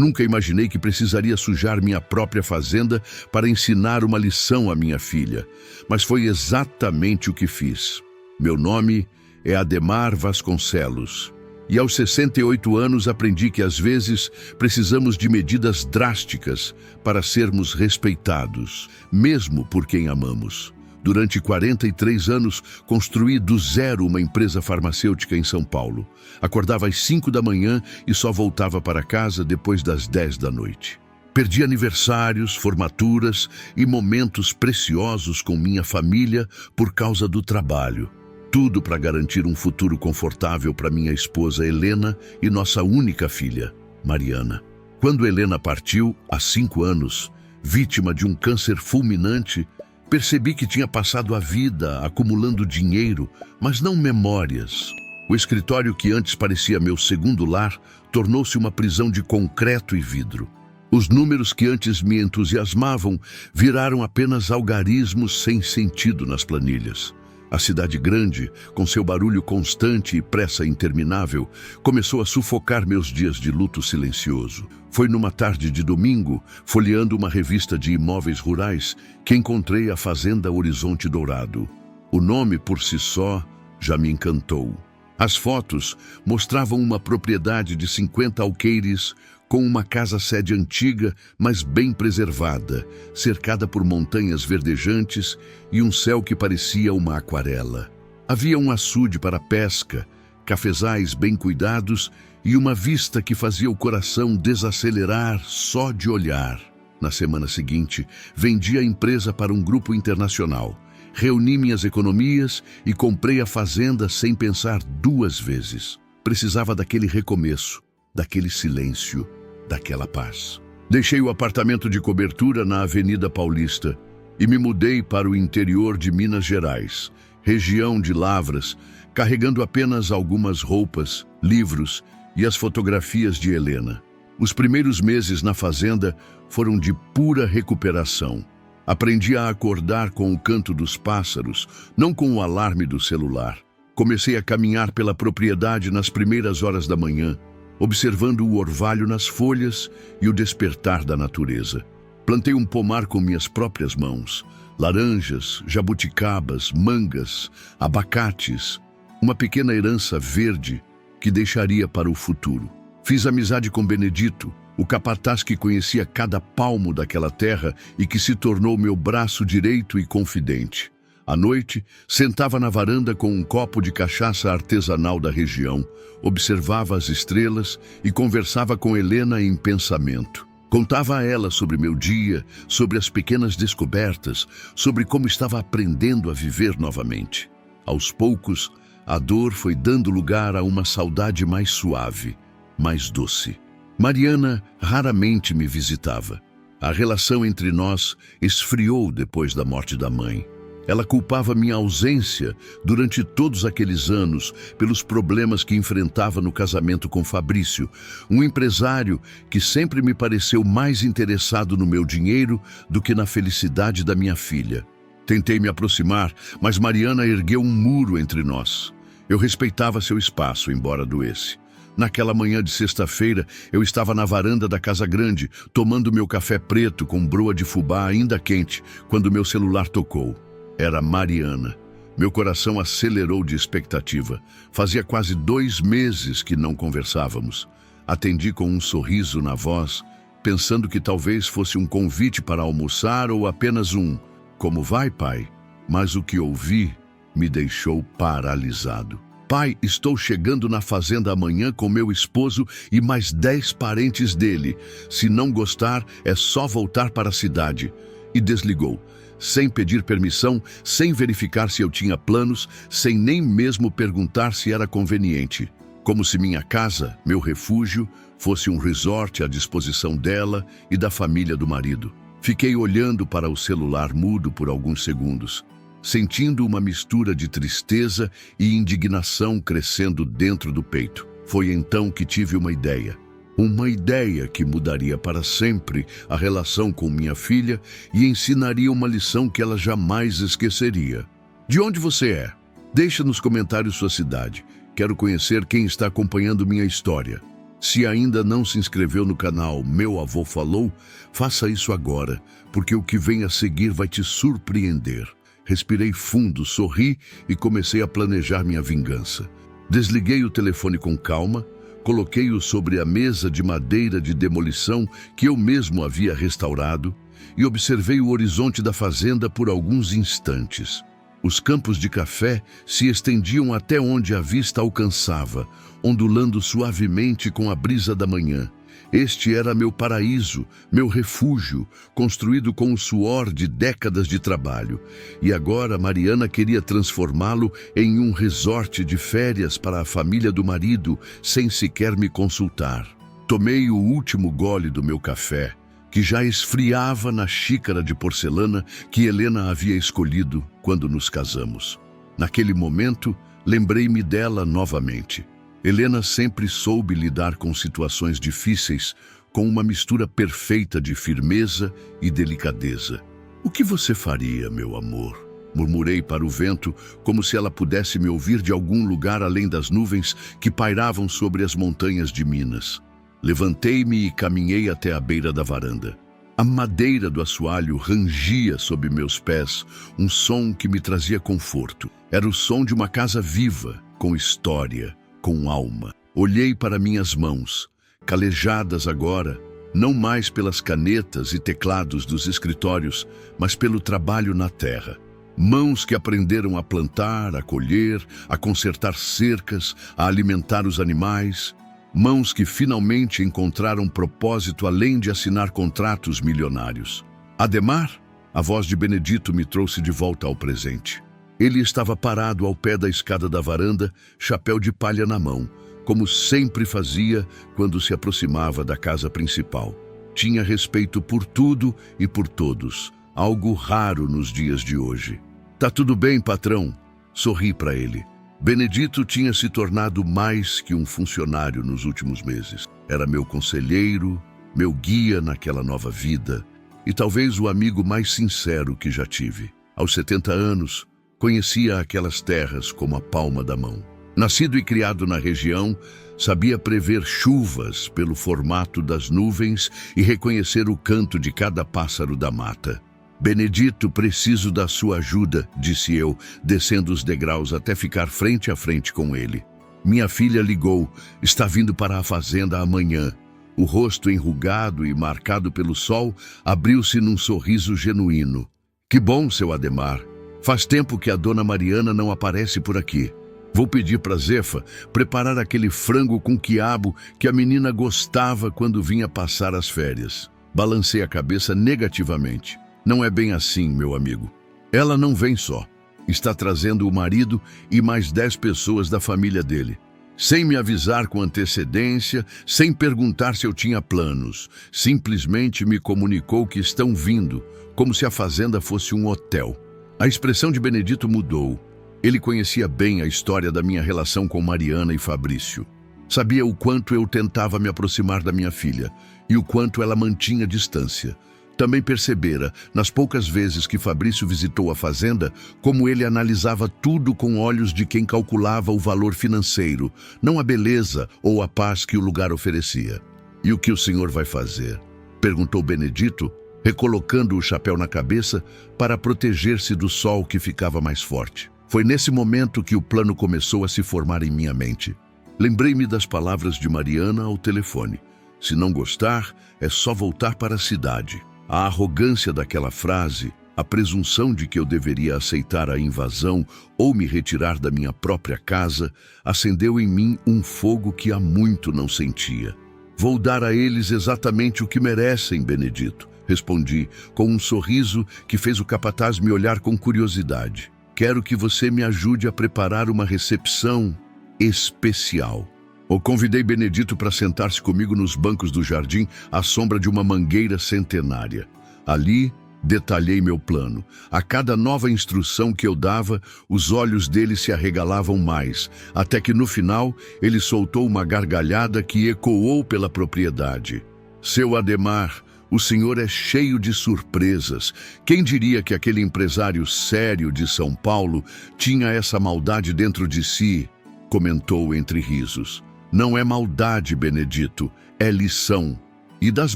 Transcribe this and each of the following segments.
Nunca imaginei que precisaria sujar minha própria fazenda para ensinar uma lição à minha filha, mas foi exatamente o que fiz. Meu nome é Ademar Vasconcelos, e aos 68 anos aprendi que às vezes precisamos de medidas drásticas para sermos respeitados, mesmo por quem amamos. Durante 43 anos, construí do zero uma empresa farmacêutica em São Paulo. Acordava às 5 da manhã e só voltava para casa depois das 10 da noite. Perdi aniversários, formaturas e momentos preciosos com minha família por causa do trabalho. Tudo para garantir um futuro confortável para minha esposa Helena e nossa única filha, Mariana. Quando Helena partiu, há 5 anos, vítima de um câncer fulminante, percebi que tinha passado a vida acumulando dinheiro, mas não memórias. O escritório que antes parecia meu segundo lar tornou-se uma prisão de concreto e vidro. Os números que antes me entusiasmavam viraram apenas algarismos sem sentido nas planilhas. A cidade grande, com seu barulho constante e pressa interminável, começou a sufocar meus dias de luto silencioso. Foi numa tarde de domingo, folheando uma revista de imóveis rurais, que encontrei a Fazenda Horizonte Dourado. O nome por si só já me encantou. As fotos mostravam uma propriedade de 50 alqueires, com uma casa-sede antiga, mas bem preservada, cercada por montanhas verdejantes e um céu que parecia uma aquarela. Havia um açude para pesca, cafezais bem cuidados e uma vista que fazia o coração desacelerar só de olhar. Na semana seguinte, vendi a empresa para um grupo internacional. Reuni minhas economias e comprei a fazenda sem pensar 2 vezes. Precisava daquele recomeço, daquele silêncio, daquela paz. Deixei o apartamento de cobertura na Avenida Paulista e me mudei para o interior de Minas Gerais, região de Lavras, carregando apenas algumas roupas, livros e as fotografias de Helena. Os primeiros meses na fazenda foram de pura recuperação. Aprendi a acordar com o canto dos pássaros, não com o alarme do celular. Comecei a caminhar pela propriedade nas primeiras horas da manhã, observando o orvalho nas folhas e o despertar da natureza. Plantei um pomar com minhas próprias mãos, laranjas, jabuticabas, mangas, abacates, uma pequena herança verde que deixaria para o futuro. Fiz amizade com Benedito, o capataz que conhecia cada palmo daquela terra e que se tornou meu braço direito e confidente. À noite, sentava na varanda com um copo de cachaça artesanal da região, observava as estrelas e conversava com Helena em pensamento. Contava a ela sobre meu dia, sobre as pequenas descobertas, sobre como estava aprendendo a viver novamente. Aos poucos, a dor foi dando lugar a uma saudade mais suave, mais doce. Mariana raramente me visitava. A relação entre nós esfriou depois da morte da mãe. Ela culpava minha ausência durante todos aqueles anos pelos problemas que enfrentava no casamento com Fabrício, um empresário que sempre me pareceu mais interessado no meu dinheiro do que na felicidade da minha filha. Tentei me aproximar, mas Mariana ergueu um muro entre nós. Eu respeitava seu espaço, embora doesse. Naquela manhã de sexta-feira, eu estava na varanda da casa grande, tomando meu café preto com broa de fubá ainda quente, quando meu celular tocou. Era Mariana. Meu coração acelerou de expectativa. Fazia quase 2 meses que não conversávamos. Atendi com um sorriso na voz, pensando que talvez fosse um convite para almoçar ou apenas um "Como vai, pai?" Mas o que ouvi me deixou paralisado. "Pai, estou chegando na fazenda amanhã com meu esposo e mais 10 parentes dele. Se não gostar, é só voltar para a cidade." E desligou, sem pedir permissão, sem verificar se eu tinha planos, sem nem mesmo perguntar se era conveniente. Como se minha casa, meu refúgio, fosse um resort à disposição dela e da família do marido. Fiquei olhando para o celular mudo por alguns segundos, sentindo uma mistura de tristeza e indignação crescendo dentro do peito. Foi então que tive uma ideia. Uma ideia que mudaria para sempre a relação com minha filha e ensinaria uma lição que ela jamais esqueceria. De onde você é? Deixa nos comentários sua cidade. Quero conhecer quem está acompanhando minha história. Se ainda não se inscreveu no canal Meu Avô Falou, faça isso agora, porque o que vem a seguir vai te surpreender. Respirei fundo, sorri e comecei a planejar minha vingança. Desliguei o telefone com calma, coloquei-o sobre a mesa de madeira de demolição que eu mesmo havia restaurado e observei o horizonte da fazenda por alguns instantes. Os campos de café se estendiam até onde a vista alcançava, ondulando suavemente com a brisa da manhã. Este era meu paraíso, meu refúgio, construído com o suor de décadas de trabalho. E agora Mariana queria transformá-lo em um resort de férias para a família do marido, sem sequer me consultar. Tomei o último gole do meu café, que já esfriava na xícara de porcelana que Helena havia escolhido quando nos casamos. Naquele momento, lembrei-me dela novamente. Helena sempre soube lidar com situações difíceis com uma mistura perfeita de firmeza e delicadeza. "O que você faria, meu amor?" Murmurei para o vento, como se ela pudesse me ouvir de algum lugar além das nuvens que pairavam sobre as montanhas de Minas. Levantei-me e caminhei até a beira da varanda. A madeira do assoalho rangia sob meus pés, um som que me trazia conforto. Era o som de uma casa viva, com história, com alma. Olhei para minhas mãos, calejadas agora, não mais pelas canetas e teclados dos escritórios, mas pelo trabalho na terra. Mãos que aprenderam a plantar, a colher, a consertar cercas, a alimentar os animais. Mãos que finalmente encontraram propósito além de assinar contratos milionários. "Ademar?" A voz de Benedito me trouxe de volta ao presente. Ele estava parado ao pé da escada da varanda, chapéu de palha na mão, como sempre fazia quando se aproximava da casa principal. Tinha respeito por tudo e por todos, algo raro nos dias de hoje. "Tá tudo bem, patrão?" Sorri para ele. Benedito tinha se tornado mais que um funcionário nos últimos meses. Era meu conselheiro, meu guia naquela nova vida e talvez o amigo mais sincero que já tive. Aos 70 anos, conhecia aquelas terras como a palma da mão. Nascido e criado na região, sabia prever chuvas pelo formato das nuvens e reconhecer o canto de cada pássaro da mata. "Benedito, preciso da sua ajuda", disse eu, descendo os degraus até ficar frente a frente com ele. Minha filha ligou. "Está vindo para a fazenda amanhã." O rosto enrugado e marcado pelo sol abriu-se num sorriso genuíno. "Que bom, seu Ademar. Faz tempo que a dona Mariana não aparece por aqui. Vou pedir para Zefa preparar aquele frango com quiabo que a menina gostava quando vinha passar as férias." Balancei a cabeça negativamente. "Não é bem assim, meu amigo. Ela não vem só. Está trazendo o marido e mais 10 pessoas da família dele. Sem me avisar com antecedência, sem perguntar se eu tinha planos. Simplesmente me comunicou que estão vindo, como se a fazenda fosse um hotel." A expressão de Benedito mudou. Ele conhecia bem a história da minha relação com Mariana e Fabrício. Sabia o quanto eu tentava me aproximar da minha filha e o quanto ela mantinha distância. Também percebera, nas poucas vezes que Fabrício visitou a fazenda, como ele analisava tudo com olhos de quem calculava o valor financeiro, não a beleza ou a paz que o lugar oferecia. "E o que o senhor vai fazer?" perguntou Benedito, recolocando o chapéu na cabeça para proteger-se do sol que ficava mais forte. Foi nesse momento que o plano começou a se formar em minha mente. Lembrei-me das palavras de Mariana ao telefone. "Se não gostar, é só voltar para a cidade." A arrogância daquela frase, a presunção de que eu deveria aceitar a invasão ou me retirar da minha própria casa, acendeu em mim um fogo que há muito não sentia. "Vou dar a eles exatamente o que merecem, Benedito", respondi, com um sorriso que fez o capataz me olhar com curiosidade. "Quero que você me ajude a preparar uma recepção especial." Eu convidei Benedito para sentar-se comigo nos bancos do jardim à sombra de uma mangueira centenária. Ali, detalhei meu plano. A cada nova instrução que eu dava, os olhos dele se arregalavam mais, até que no final ele soltou uma gargalhada que ecoou pela propriedade. "Seu Ademar, o senhor é cheio de surpresas. Quem diria que aquele empresário sério de São Paulo tinha essa maldade dentro de si?" comentou entre risos. Não é maldade, Benedito, é lição. E das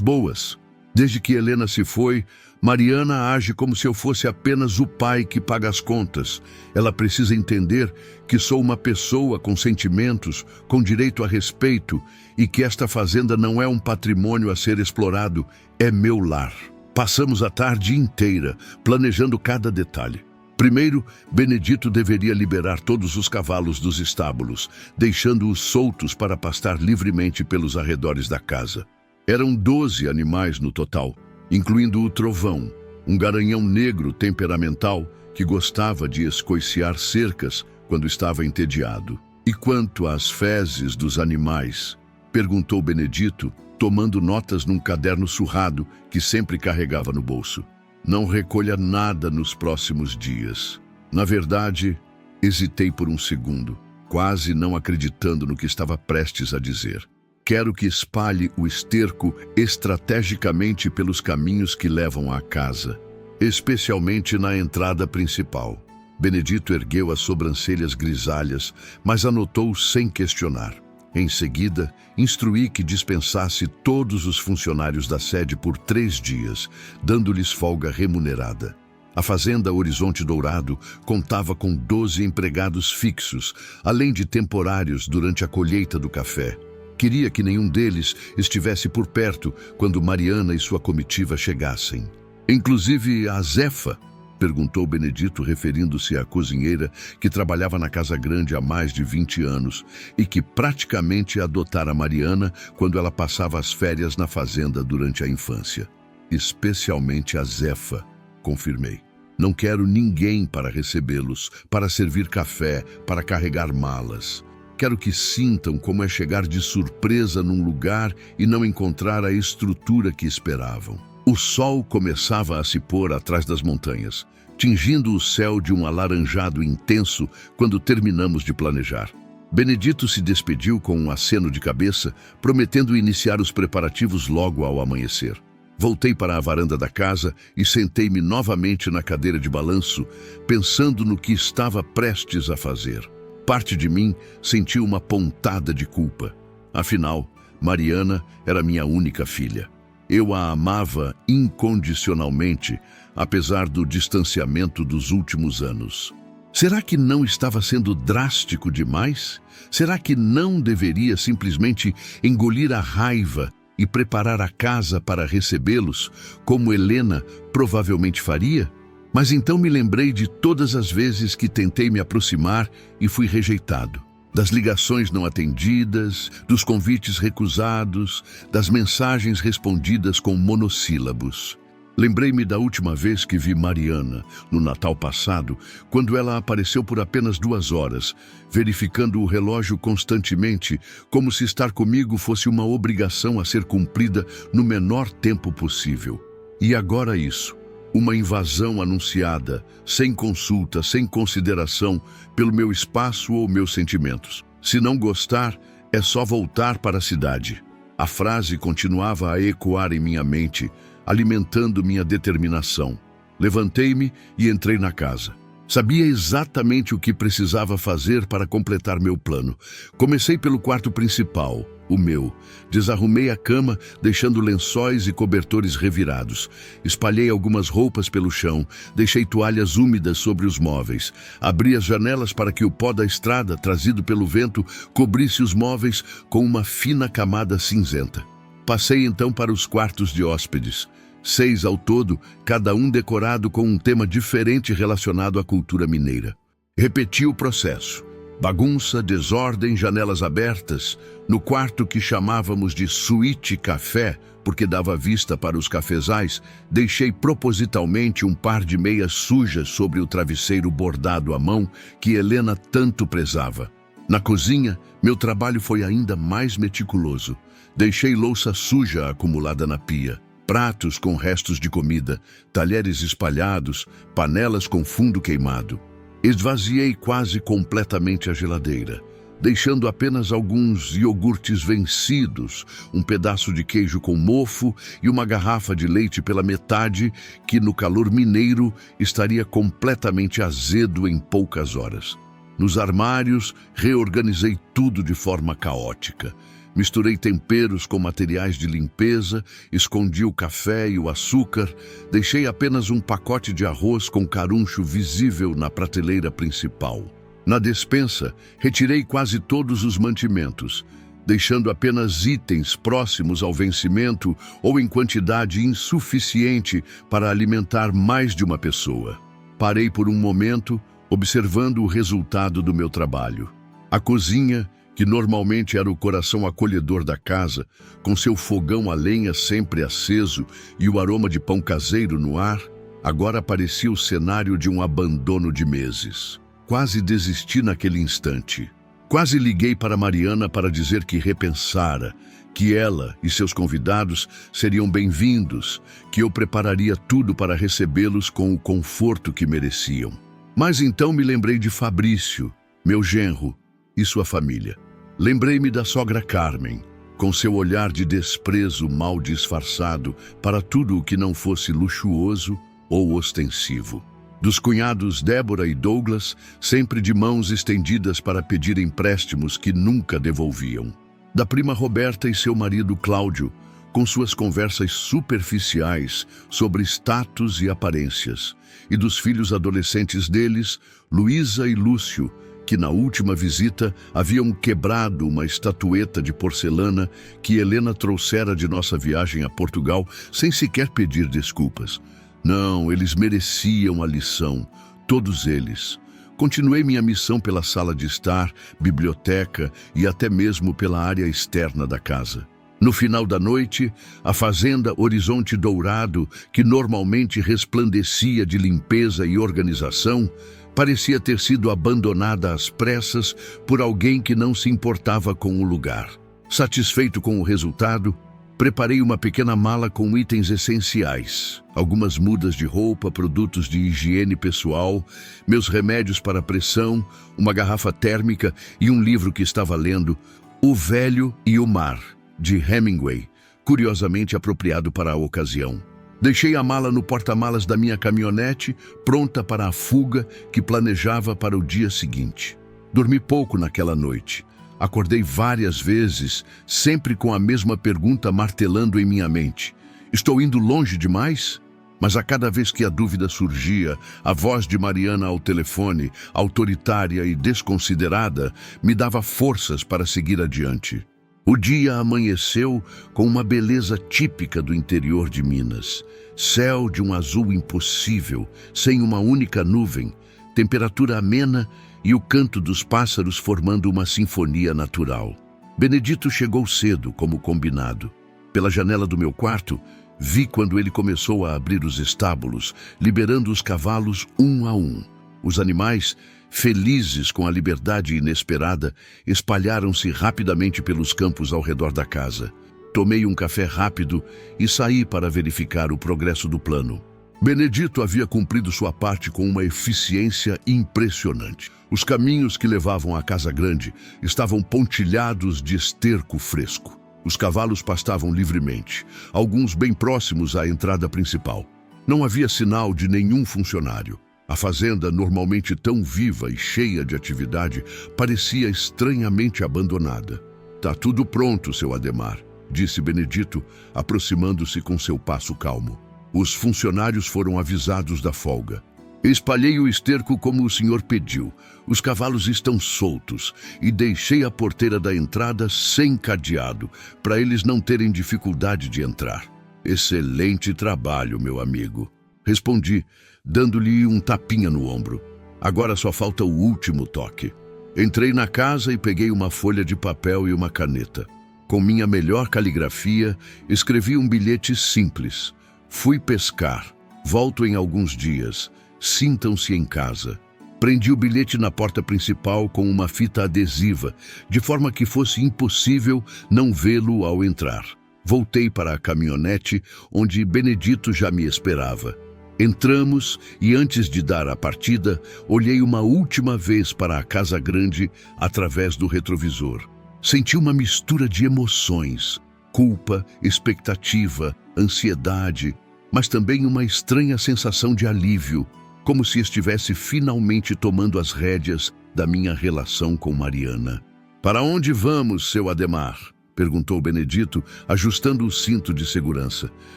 boas. Desde que Helena se foi, Mariana age como se eu fosse apenas o pai que paga as contas. Ela precisa entender que sou uma pessoa com sentimentos, com direito a respeito, e que esta fazenda não é um patrimônio a ser explorado, é meu lar. Passamos a tarde inteira planejando cada detalhe. Primeiro, Benedito deveria liberar todos os cavalos dos estábulos, deixando-os soltos para pastar livremente pelos arredores da casa. Eram 12 animais no total, incluindo o Trovão, um garanhão negro temperamental que gostava de escoiciar cercas quando estava entediado. E quanto às fezes dos animais? Perguntou Benedito, tomando notas num caderno surrado que sempre carregava no bolso. Não recolha nada nos próximos dias. Na verdade, hesitei por um segundo, quase não acreditando no que estava prestes a dizer. Quero que espalhe o esterco estrategicamente pelos caminhos que levam à casa, especialmente na entrada principal. Benedito ergueu as sobrancelhas grisalhas, mas anotou sem questionar. Em seguida, instruí que dispensasse todos os funcionários da sede por 3 dias, dando-lhes folga remunerada. A fazenda Horizonte Dourado contava com 12 empregados fixos, além de temporários durante a colheita do café. Queria que nenhum deles estivesse por perto quando Mariana e sua comitiva chegassem. Inclusive a Zefa, perguntou Benedito, referindo-se à cozinheira que trabalhava na Casa Grande há mais de 20 anos e que praticamente adotara Mariana quando ela passava as férias na fazenda durante a infância. Especialmente a Zefa, confirmei. Não quero ninguém para recebê-los, para servir café, para carregar malas. Quero que sintam como é chegar de surpresa num lugar e não encontrar a estrutura que esperavam. O sol começava a se pôr atrás das montanhas, tingindo o céu de um alaranjado intenso quando terminamos de planejar. Benedito se despediu com um aceno de cabeça, prometendo iniciar os preparativos logo ao amanhecer. Voltei para a varanda da casa e sentei-me novamente na cadeira de balanço, pensando no que estava prestes a fazer. Parte de mim sentiu uma pontada de culpa. Afinal, Mariana era minha única filha. Eu a amava incondicionalmente, apesar do distanciamento dos últimos anos. Será que não estava sendo drástico demais? Será que não deveria simplesmente engolir a raiva e preparar a casa para recebê-los, como Helena provavelmente faria? Mas então me lembrei de todas as vezes que tentei me aproximar e fui rejeitado. Das ligações não atendidas, dos convites recusados, das mensagens respondidas com monossílabos. Lembrei-me da última vez que vi Mariana, no Natal passado, quando ela apareceu por apenas 2 horas, verificando o relógio constantemente, como se estar comigo fosse uma obrigação a ser cumprida no menor tempo possível. E agora isso. Uma invasão anunciada, sem consulta, sem consideração, pelo meu espaço ou meus sentimentos. Se não gostar, é só voltar para a cidade. A frase continuava a ecoar em minha mente, alimentando minha determinação. Levantei-me e entrei na casa. Sabia exatamente o que precisava fazer para completar meu plano. Comecei pelo quarto principal, o meu. Desarrumei a cama, deixando lençóis e cobertores revirados. Espalhei algumas roupas pelo chão, deixei toalhas úmidas sobre os móveis. Abri as janelas para que o pó da estrada, trazido pelo vento, cobrisse os móveis com uma fina camada cinzenta. Passei então para os quartos de hóspedes. 6 ao todo, cada um decorado com um tema diferente relacionado à cultura mineira. Repeti o processo. Bagunça, desordem, janelas abertas. No quarto que chamávamos de suíte café, porque dava vista para os cafezais, deixei propositalmente um par de meias sujas sobre o travesseiro bordado à mão que Helena tanto prezava. Na cozinha, meu trabalho foi ainda mais meticuloso. Deixei louça suja acumulada na pia. Pratos com restos de comida, talheres espalhados, panelas com fundo queimado. Esvaziei quase completamente a geladeira, deixando apenas alguns iogurtes vencidos, um pedaço de queijo com mofo e uma garrafa de leite pela metade que, no calor mineiro, estaria completamente azedo em poucas horas. Nos armários, reorganizei tudo de forma caótica. Misturei temperos com materiais de limpeza, escondi o café e o açúcar, deixei apenas um pacote de arroz com caruncho visível na prateleira principal. Na despensa, retirei quase todos os mantimentos, deixando apenas itens próximos ao vencimento ou em quantidade insuficiente para alimentar mais de uma pessoa. Parei por um momento, observando o resultado do meu trabalho. A cozinha, que normalmente era o coração acolhedor da casa, com seu fogão a lenha sempre aceso e o aroma de pão caseiro no ar, agora parecia o cenário de um abandono de meses. Quase desisti naquele instante. Quase liguei para Mariana para dizer que repensara, que ela e seus convidados seriam bem-vindos, que eu prepararia tudo para recebê-los com o conforto que mereciam. Mas então me lembrei de Fabrício, meu genro, e sua família. Lembrei-me da sogra Carmen, com seu olhar de desprezo mal disfarçado para tudo o que não fosse luxuoso ou ostensivo. Dos cunhados Débora e Douglas, sempre de mãos estendidas para pedir empréstimos que nunca devolviam. Da prima Roberta e seu marido Cláudio, com suas conversas superficiais sobre status e aparências. E dos filhos adolescentes deles, Luísa e Lúcio, que na última visita haviam quebrado uma estatueta de porcelana que Helena trouxera de nossa viagem a Portugal sem sequer pedir desculpas. Não, eles mereciam a lição, todos eles. Continuei minha missão pela sala de estar, biblioteca e até mesmo pela área externa da casa. No final da noite, a fazenda Horizonte Dourado, que normalmente resplandecia de limpeza e organização, parecia ter sido abandonada às pressas por alguém que não se importava com o lugar. Satisfeito com o resultado, preparei uma pequena mala com itens essenciais, algumas mudas de roupa, produtos de higiene pessoal, meus remédios para pressão, uma garrafa térmica e um livro que estava lendo, O Velho e o Mar, de Hemingway, curiosamente apropriado para a ocasião. Deixei a mala no porta-malas da minha caminhonete, pronta para a fuga que planejava para o dia seguinte. Dormi pouco naquela noite. Acordei várias vezes, sempre com a mesma pergunta martelando em minha mente. Estou indo longe demais? Mas a cada vez que a dúvida surgia, a voz de Mariana ao telefone, autoritária e desconsiderada, me dava forças para seguir adiante. O dia amanheceu com uma beleza típica do interior de Minas. Céu de um azul impossível, sem uma única nuvem, temperatura amena e o canto dos pássaros formando uma sinfonia natural. Benedito chegou cedo, como combinado. Pela janela do meu quarto, vi quando ele começou a abrir os estábulos, liberando os cavalos um a um. Os animais, felizes com a liberdade inesperada, espalharam-se rapidamente pelos campos ao redor da casa. Tomei um café rápido e saí para verificar o progresso do plano. Benedito havia cumprido sua parte com uma eficiência impressionante. Os caminhos que levavam à casa grande estavam pontilhados de esterco fresco. Os cavalos pastavam livremente, alguns bem próximos à entrada principal. Não havia sinal de nenhum funcionário. A fazenda, normalmente tão viva e cheia de atividade, parecia estranhamente abandonada. "Tá tudo pronto, seu Ademar", disse Benedito, aproximando-se com seu passo calmo. Os funcionários foram avisados da folga. "Espalhei o esterco como o senhor pediu. Os cavalos estão soltos e deixei a porteira da entrada sem cadeado, para eles não terem dificuldade de entrar." "Excelente trabalho, meu amigo", respondi, dando-lhe um tapinha no ombro. Agora só falta o último toque. Entrei na casa e peguei uma folha de papel e uma caneta. Com minha melhor caligrafia, escrevi um bilhete simples. "Fui pescar. Volto em alguns dias. Sintam-se em casa." Prendi o bilhete na porta principal com uma fita adesiva, de forma que fosse impossível não vê-lo ao entrar. Voltei para a caminhonete, onde Benedito já me esperava. Entramos e, antes de dar a partida, olhei uma última vez para a casa grande através do retrovisor. Senti uma mistura de emoções, culpa, expectativa, ansiedade, mas também uma estranha sensação de alívio. como se estivesse finalmente tomando as rédeas da minha relação com Mariana. "Para onde vamos, seu Ademar?" perguntou Benedito, ajustando o cinto de segurança.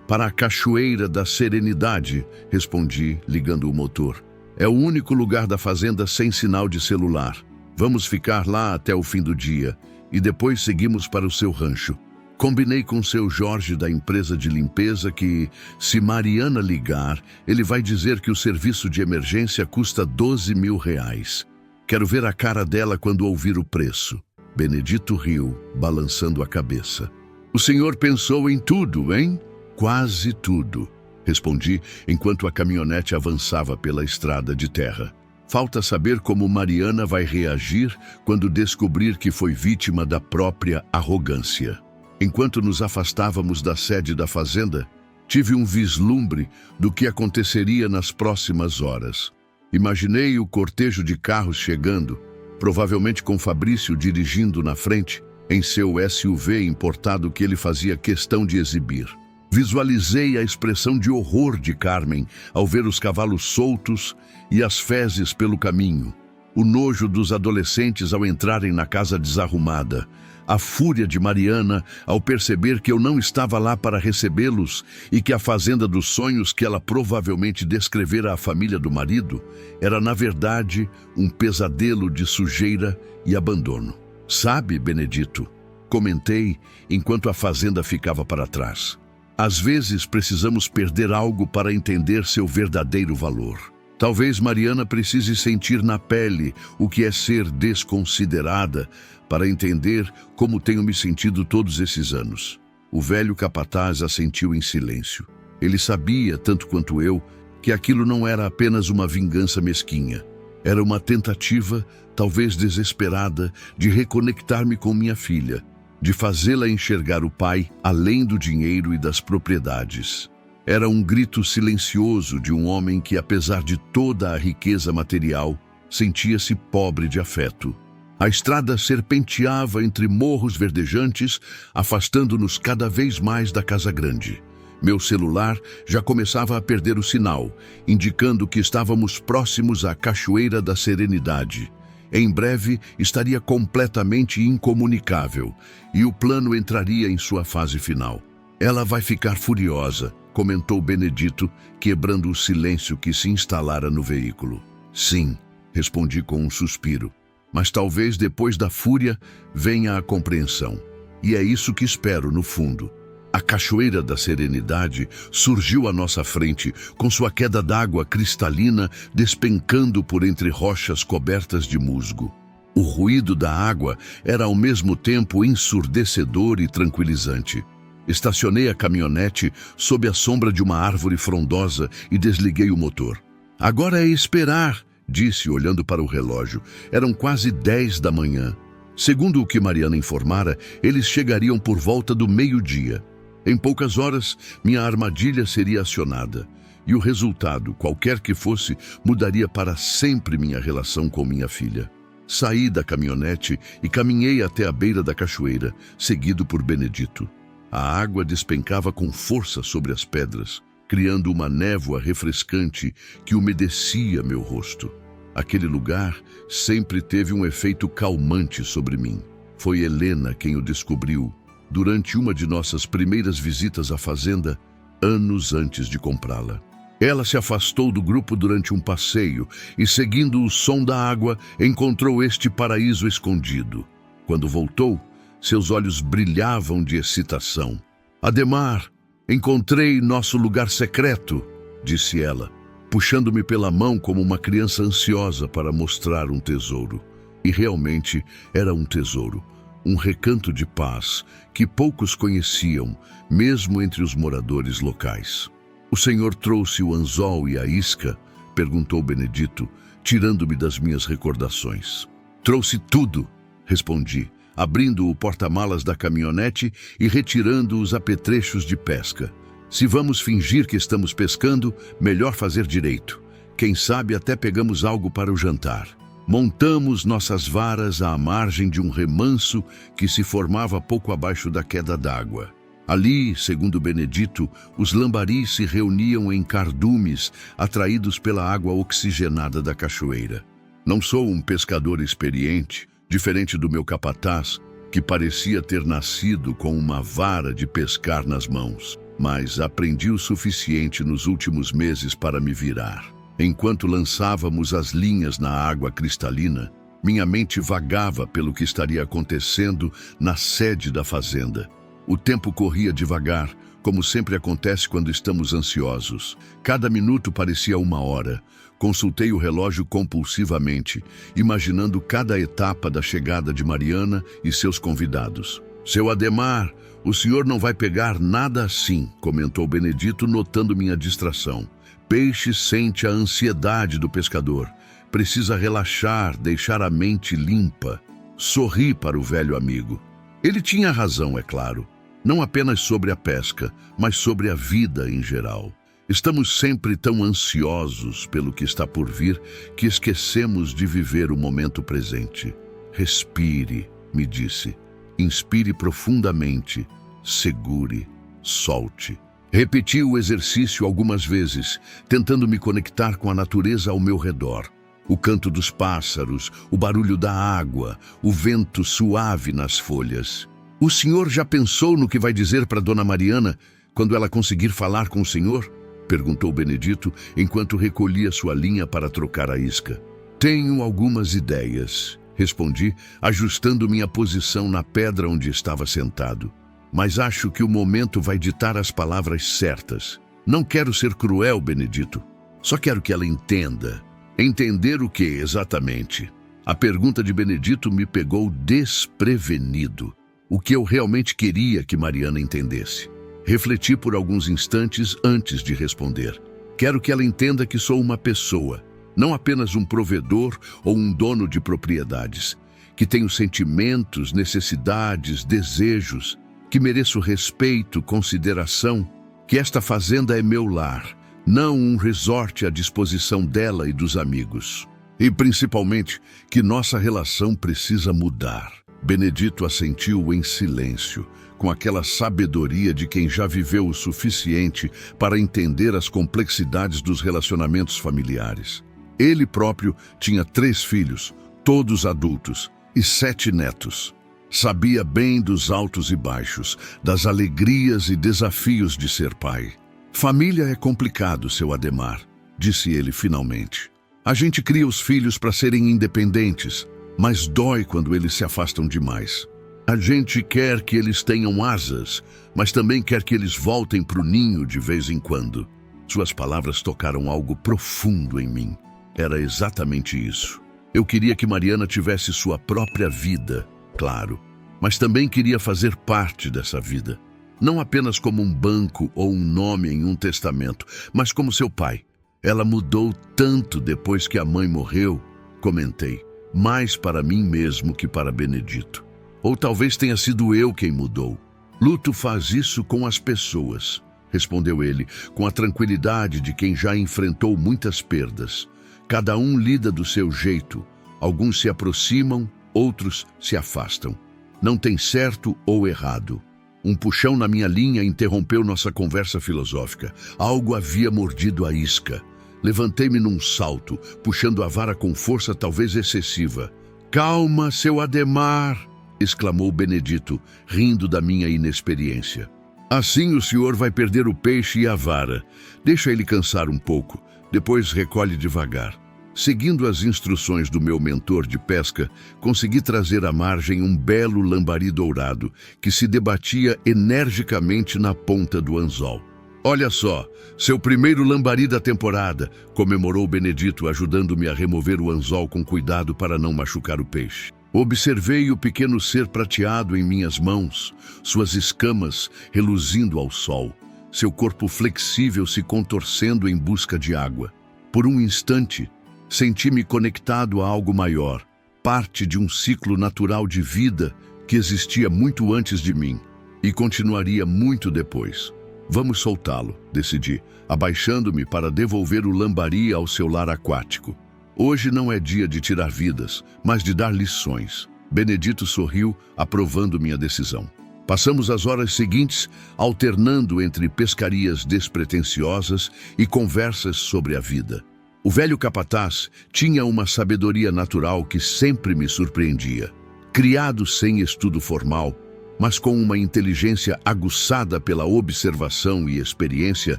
"Para a Cachoeira da Serenidade", respondi, ligando o motor. "É o único lugar da fazenda sem sinal de celular. Vamos ficar lá até o fim do dia e depois seguimos para o seu rancho. Combinei com seu Jorge da empresa de limpeza que, se Mariana ligar, ele vai dizer que o serviço de emergência custa R$12.000. Quero ver a cara dela quando ouvir o preço." Benedito riu, balançando a cabeça. "O senhor pensou em tudo, hein?" "Quase tudo", respondi enquanto a caminhonete avançava pela estrada de terra. Falta saber como Mariana vai reagir quando descobrir que foi vítima da própria arrogância. Enquanto nos afastávamos da sede da fazenda, tive um vislumbre do que aconteceria nas próximas horas. Imaginei o cortejo de carros chegando, provavelmente com Fabrício dirigindo na frente, em seu SUV importado que ele fazia questão de exibir. Visualizei a expressão de horror de Carmen ao ver os cavalos soltos e as fezes pelo caminho, o nojo dos adolescentes ao entrarem na casa desarrumada, a fúria de Mariana ao perceber que eu não estava lá para recebê-los e que a fazenda dos sonhos que ela provavelmente descrevera à família do marido era, na verdade, um pesadelo de sujeira e abandono. "Sabe, Benedito?", comentei enquanto a fazenda ficava para trás. "Às vezes precisamos perder algo para entender seu verdadeiro valor. Talvez Mariana precise sentir na pele o que é ser desconsiderada para entender como tenho me sentido todos esses anos." O velho capataz assentiu em silêncio. Ele sabia, tanto quanto eu, que aquilo não era apenas uma vingança mesquinha. Era uma tentativa, talvez desesperada, de reconectar-me com minha filha, de fazê-la enxergar o pai além do dinheiro e das propriedades. Era um grito silencioso de um homem que, apesar de toda a riqueza material, sentia-se pobre de afeto. A estrada serpenteava entre morros verdejantes, afastando-nos cada vez mais da casa grande. Meu celular já começava a perder o sinal, indicando que estávamos próximos à Cachoeira da Serenidade. Em breve estaria completamente incomunicável e o plano entraria em sua fase final. "Ela vai ficar furiosa", comentou Benedito, quebrando o silêncio que se instalara no veículo. "Sim", respondi com um suspiro. "Mas talvez depois da fúria venha a compreensão. E é isso que espero no fundo." A Cachoeira da Serenidade surgiu à nossa frente, com sua queda d'água cristalina despencando por entre rochas cobertas de musgo. O ruído da água era ao mesmo tempo ensurdecedor e tranquilizante. Estacionei a caminhonete sob a sombra de uma árvore frondosa e desliguei o motor. "Agora é esperar", disse olhando para o relógio. Eram quase 10 da manhã. Segundo o que Mariana informara, eles chegariam por volta do meio-dia. Em poucas horas, minha armadilha seria acionada. E o resultado, qualquer que fosse, mudaria para sempre minha relação com minha filha. Saí da caminhonete e caminhei até a beira da cachoeira, seguido por Benedito. A água despencava com força sobre as pedras, criando uma névoa refrescante que umedecia meu rosto. Aquele lugar sempre teve um efeito calmante sobre mim. Foi Helena quem o descobriu durante uma de nossas primeiras visitas à fazenda, anos antes de comprá-la. Ela se afastou do grupo durante um passeio e, seguindo o som da água, encontrou este paraíso escondido. Quando voltou, seus olhos brilhavam de excitação. "Ademar, encontrei nosso lugar secreto", disse ela, puxando-me pela mão como uma criança ansiosa para mostrar um tesouro. E realmente era um tesouro, um recanto de paz que poucos conheciam, mesmo entre os moradores locais. "O senhor trouxe o anzol e a isca?", perguntou Benedito, tirando-me das minhas recordações. "Trouxe tudo", respondi, abrindo o porta-malas da caminhonete e retirando os apetrechos de pesca. "Se vamos fingir que estamos pescando, melhor fazer direito. Quem sabe até pegamos algo para o jantar." Montamos nossas varas à margem de um remanso que se formava pouco abaixo da queda d'água. Ali, segundo Benedito, os lambaris se reuniam em cardumes, atraídos pela água oxigenada da cachoeira. Não sou um pescador experiente, diferente do meu capataz, que parecia ter nascido com uma vara de pescar nas mãos, mas aprendi o suficiente nos últimos meses para me virar. Enquanto lançávamos as linhas na água cristalina, minha mente vagava pelo que estaria acontecendo na sede da fazenda. O tempo corria devagar, como sempre acontece quando estamos ansiosos. Cada minuto parecia uma hora. Consultei o relógio compulsivamente, imaginando cada etapa da chegada de Mariana e seus convidados. "Seu Ademar, o senhor não vai pegar nada assim", comentou Benedito, notando minha distração. "Peixe sente a ansiedade do pescador. Precisa relaxar, deixar a mente limpa." Sorri para o velho amigo. Ele tinha razão, é claro. Não apenas sobre a pesca, mas sobre a vida em geral. Estamos sempre tão ansiosos pelo que está por vir que esquecemos de viver o momento presente. "Respire", me disse. "Inspire profundamente. Segure. Solte." Repeti o exercício algumas vezes, tentando me conectar com a natureza ao meu redor. O canto dos pássaros, o barulho da água, o vento suave nas folhas. "O senhor já pensou no que vai dizer para Dona Mariana quando ela conseguir falar com o senhor?" perguntou Benedito, enquanto recolhia sua linha para trocar a isca. "Tenho algumas ideias", respondi, ajustando minha posição na pedra onde estava sentado. "Mas acho que o momento vai ditar as palavras certas. Não quero ser cruel, Benedito. Só quero que ela entenda." Entender o que exatamente? A pergunta de Benedito me pegou desprevenido. O que eu realmente queria que Mariana entendesse? Refleti por alguns instantes antes de responder. Quero que ela entenda que sou uma pessoa, não apenas um provedor ou um dono de propriedades, que tenho sentimentos, necessidades, desejos, que mereço respeito, consideração, que esta fazenda é meu lar, não um resort à disposição dela e dos amigos. E, principalmente, que nossa relação precisa mudar. Benedito assentiu em silêncio, com aquela sabedoria de quem já viveu o suficiente para entender as complexidades dos relacionamentos familiares. Ele próprio tinha 3 filhos, todos adultos, e 7 netos. Sabia bem dos altos e baixos, das alegrias e desafios de ser pai. "Família é complicado, seu Ademar", disse ele finalmente. "A gente cria os filhos para serem independentes, mas dói quando eles se afastam demais. A gente quer que eles tenham asas, mas também quer que eles voltem para o ninho de vez em quando." Suas palavras tocaram algo profundo em mim. Era exatamente isso. Eu queria que Mariana tivesse sua própria vida, claro, mas também queria fazer parte dessa vida. Não apenas como um banco ou um nome em um testamento, mas como seu pai. "Ela mudou tanto depois que a mãe morreu", comentei, "mais para mim mesmo que para Benedito. Ou talvez tenha sido eu quem mudou." "Luto faz isso com as pessoas", respondeu ele, com a tranquilidade de quem já enfrentou muitas perdas. "Cada um lida do seu jeito. Alguns se aproximam, outros se afastam. Não tem certo ou errado." Um puxão na minha linha interrompeu nossa conversa filosófica. Algo havia mordido a isca. Levantei-me num salto, puxando a vara com força talvez excessiva. "Calma, seu Ademar!" exclamou Benedito, rindo da minha inexperiência. "Assim o senhor vai perder o peixe e a vara. Deixa ele cansar um pouco, depois recolhe devagar." Seguindo as instruções do meu mentor de pesca, consegui trazer à margem um belo lambari dourado que se debatia energicamente na ponta do anzol. "Olha só, seu primeiro lambari da temporada", comemorou Benedito, ajudando-me a remover o anzol com cuidado para não machucar o peixe. Observei o pequeno ser prateado em minhas mãos, suas escamas reluzindo ao sol, seu corpo flexível se contorcendo em busca de água. Por um instante, senti-me conectado a algo maior, parte de um ciclo natural de vida que existia muito antes de mim e continuaria muito depois. "Vamos soltá-lo", decidi, abaixando-me para devolver o lambari ao seu lar aquático. "Hoje não é dia de tirar vidas, mas de dar lições." Benedito sorriu, aprovando minha decisão. Passamos as horas seguintes alternando entre pescarias despretensiosas e conversas sobre a vida. O velho capataz tinha uma sabedoria natural que sempre me surpreendia. Criado sem estudo formal, mas com uma inteligência aguçada pela observação e experiência,